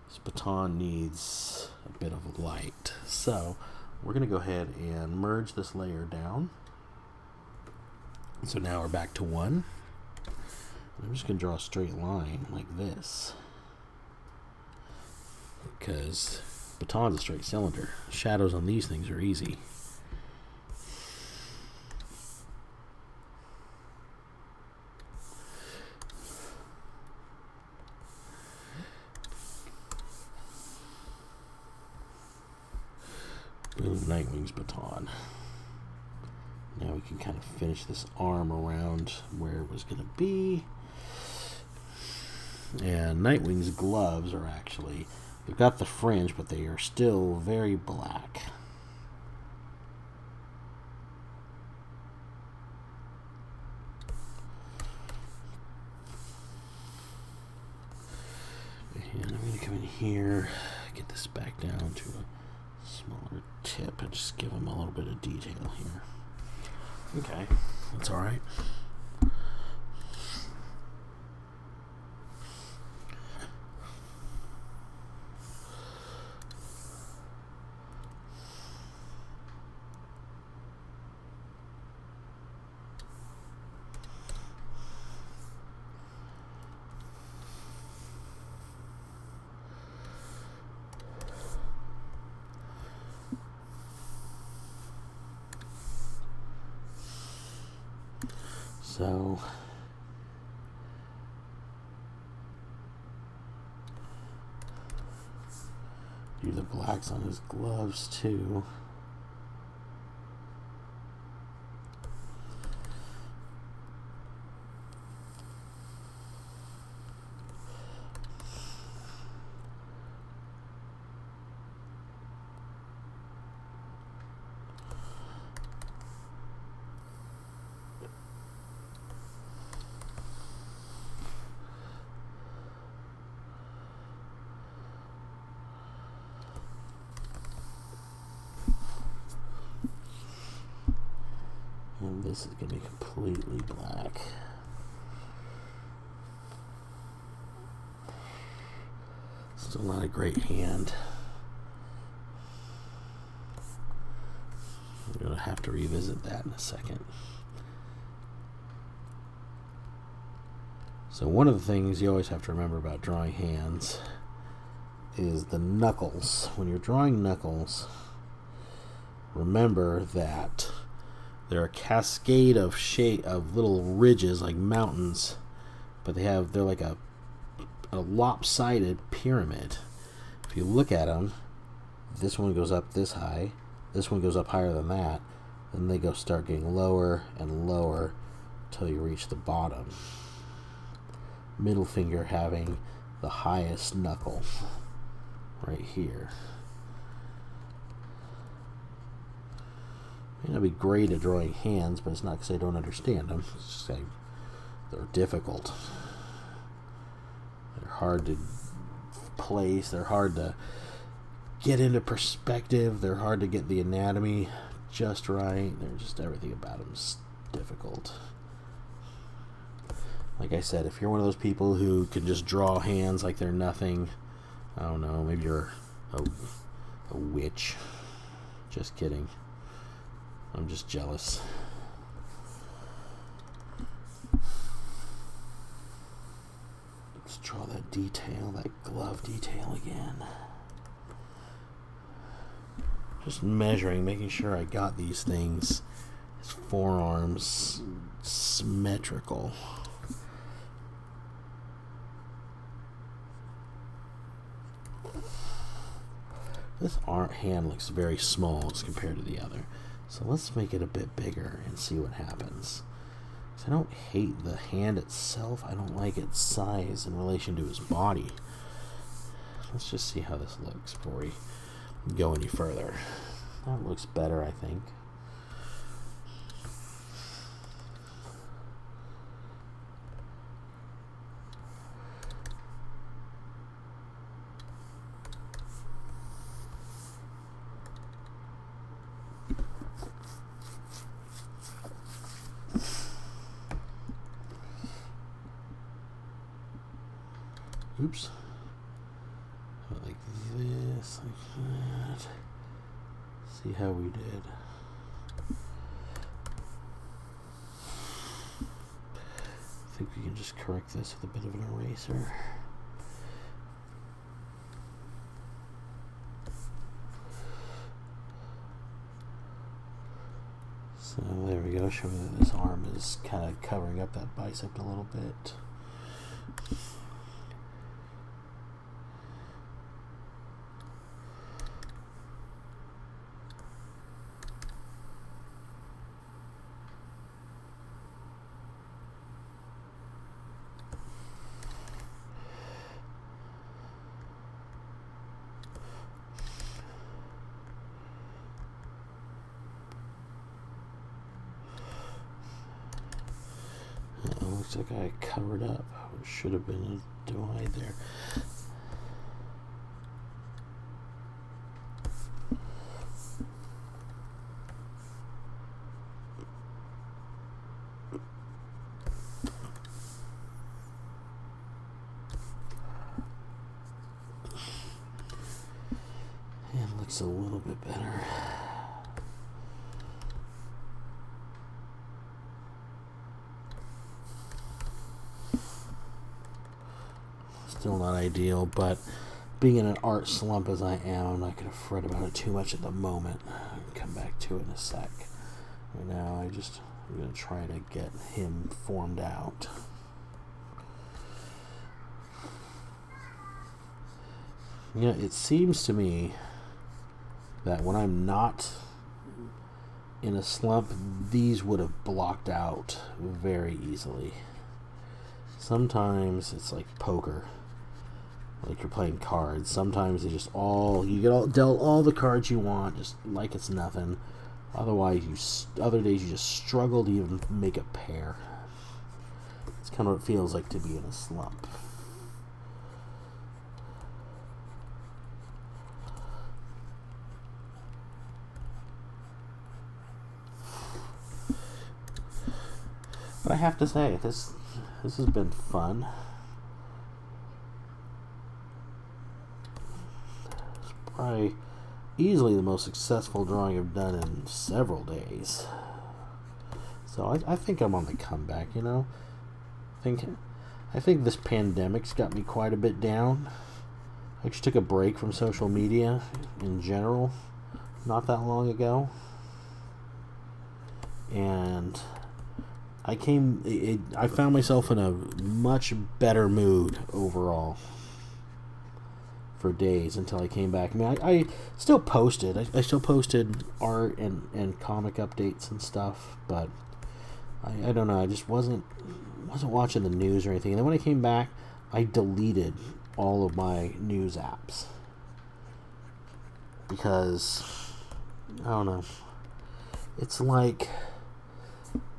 this baton needs a bit of light. So we're going to go ahead and merge this layer down. So now we're back to 1. I'm just going to draw a straight line like this, because baton's a straight cylinder. Shadows on these things are easy. Boom, Nightwing's baton. Now we can kind of finish this arm around where it was going to be. And Nightwing's gloves are actually, they've got the fringe, but they are still very black. And I'm going to come in here, get this back down to a smaller tip, and just give him a little bit of detail here. Okay, that's all right. So do the blacks on his gloves too. And this is going to be completely black. Still not a great hand. I'm going to have to revisit that in a second. So one of the things you always have to remember about drawing hands is the knuckles. When you're drawing knuckles, remember that they're a cascade of little ridges like mountains, but they're like a lopsided pyramid. If you look at them, this one goes up this high, this one goes up higher than that, then they start getting lower and lower until you reach the bottom. Middle finger having the highest knuckle right here. May not be great at drawing hands, but it's not because I don't understand them. It's just they're difficult. They're hard to place. They're hard to get into perspective. They're hard to get the anatomy just right. They're just everything about them is difficult. Like I said, if you're one of those people who can just draw hands like they're nothing, I don't know, maybe you're a witch. Just kidding. I'm just jealous. Let's draw that detail, that glove detail again. Just measuring, making sure I got these things, his forearms symmetrical. This hand looks very small as compared to the other. So let's make it a bit bigger and see what happens. I don't hate the hand itself. I don't like its size in relation to his body. Let's just see how this looks before we go any further. That looks better, I think. Oops. Like this, like that. See how we did. I think we can just correct this with a bit of an eraser. So there we go, showing that this arm is kind of covering up that bicep a little bit. Looks like I covered up. There should have been a divide there. It looks a little bit better. Still not ideal, but being in an art slump as I am, I'm not going to fret about it too much at the moment. I'll come back to it in a sec. Right now, I'm going to try to get him formed out. You know, it seems to me that when I'm not in a slump, these would have blocked out very easily. Sometimes it's like poker. Like you're playing cards. Sometimes you get dealt all the cards you want, just like it's nothing. Otherwise, other days you just struggle to even make a pair. It's kind of what it feels like to be in a slump. But I have to say, this has been fun. probably easily the most successful drawing I've done in several days. So I think I'm on the comeback, you know. I think this pandemic's got me quite a bit down. I just took a break from social media in general not that long ago. And I found myself in a much better mood overall for days until I came back. I mean, I still posted. I still posted art and comic updates and stuff, but I don't know. I just wasn't watching the news or anything. And then when I came back, I deleted all of my news apps because I don't know. It's like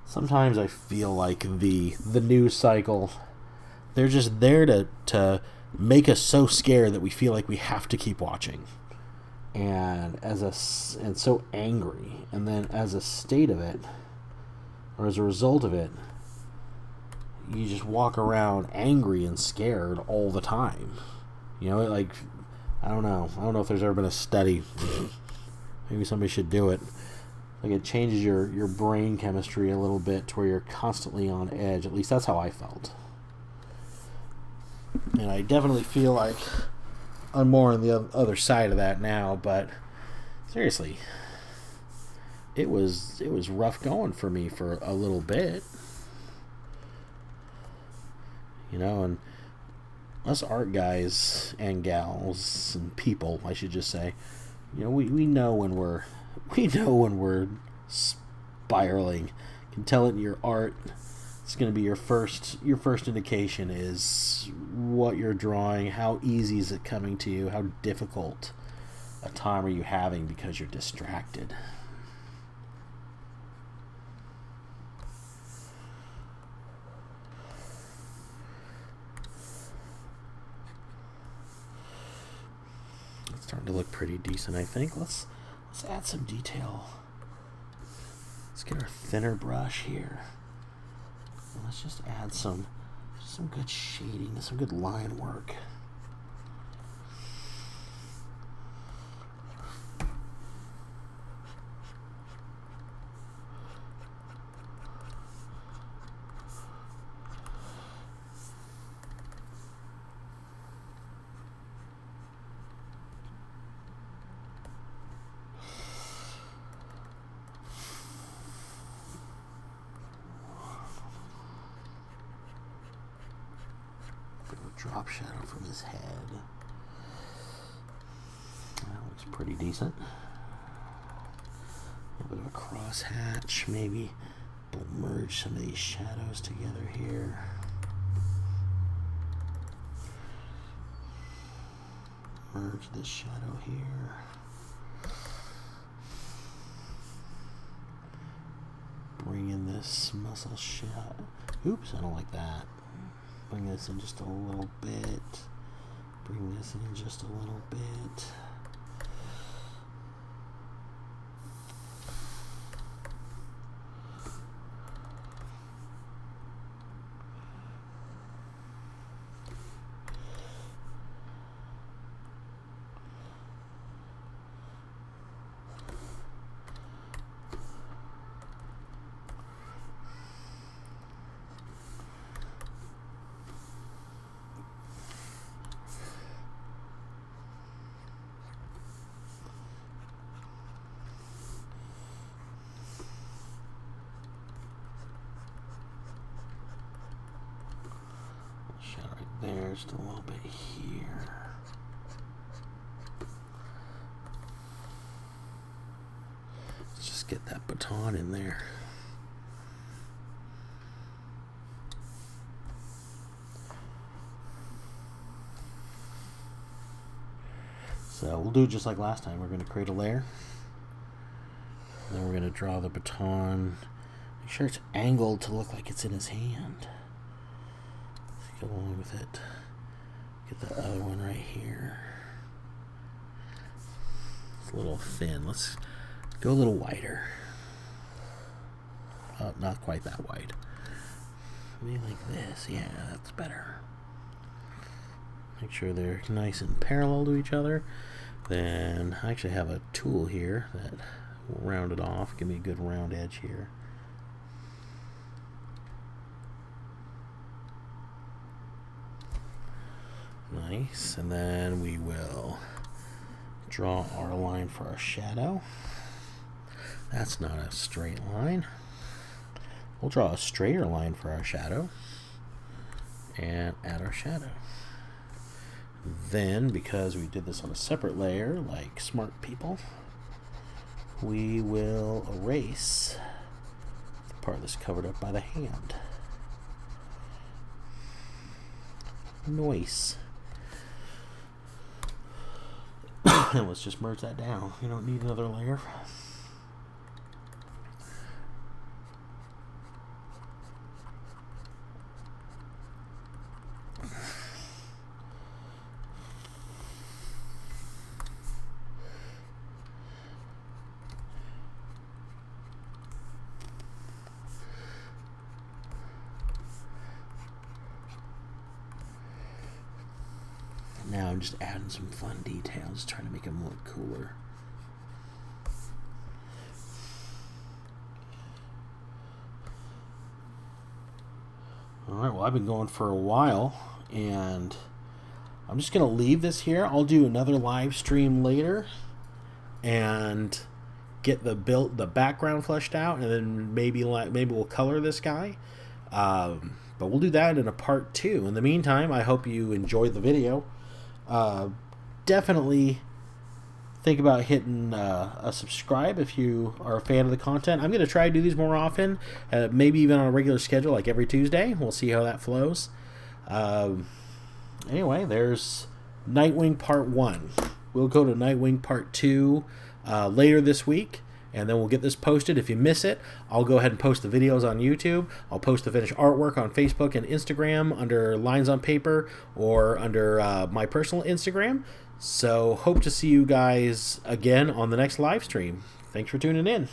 sometimes I feel like the news cycle, they're just there to make us so scared that we feel like we have to keep watching, and so angry, and then as a state of it, or as a result of it, you just walk around angry and scared all the time. You know, like, I don't know if there's ever been a study. Maybe somebody should do it. Like, it changes your brain chemistry a little bit to where you're constantly on edge. At least that's how I felt. And I definitely feel like I'm more on the other side of that now, but seriously, it was rough going for me for a little bit. You know, and us art guys and gals and people, I should just say, you know, we know when we're spiraling. You can tell it in your art. It's going to be your first indication is what you're drawing, how easy is it coming to you, how difficult a time are you having because you're distracted. It's starting to look pretty decent, I think. Let's add some detail. Let's get our thinner brush here. And let's just add some good shading, some good line work. Drop shadow from his head. That looks pretty decent. A little bit of a cross hatch, maybe. We'll merge some of these shadows together here. Merge this shadow here. Bring in this muscle shot. Oops, I don't like that. Bring this in just a little bit. Bring this in just a little bit. There, just a little bit here. Let's just get that baton in there. So we'll do just like last time. We're going to create a layer. And then we're going to draw the baton. Make sure it's angled to look like it's in his hand. Go along with it. Get the other one right here. It's a little thin. Let's go a little wider. Not quite that wide. Maybe like this. Yeah, that's better. Make sure they're nice and parallel to each other. Then I actually have a tool here that will round it off, give me a good round edge here. Nice, and then we will draw our line for our shadow. That's not a straight line. We'll draw a straighter line for our shadow and add our shadow. Then, because we did this on a separate layer, like smart people, we will erase the part that's covered up by the hand. Nice. And let's just merge that down. You don't need another layer. Now I'm just adding some fun details, trying to make them look cooler. Alright, well, I've been going for a while, and I'm just going to leave this here. I'll do another live stream later and get the background fleshed out, and then maybe we'll color this guy. But we'll do that in a part 2. In the meantime, I hope you enjoyed the video. Definitely think about hitting a subscribe if you are a fan of the content. I'm going to try to do these more often, maybe even on a regular schedule, like every Tuesday. We'll see how that flows. Anyway, there's Nightwing Part 1. We'll go to Nightwing Part 2 later this week, and then we'll get this posted. If you miss it, I'll go ahead and post the videos on YouTube. I'll post the finished artwork on Facebook and Instagram under Lines on Paper or under my personal Instagram. So hope to see you guys again on the next live stream. Thanks for tuning in.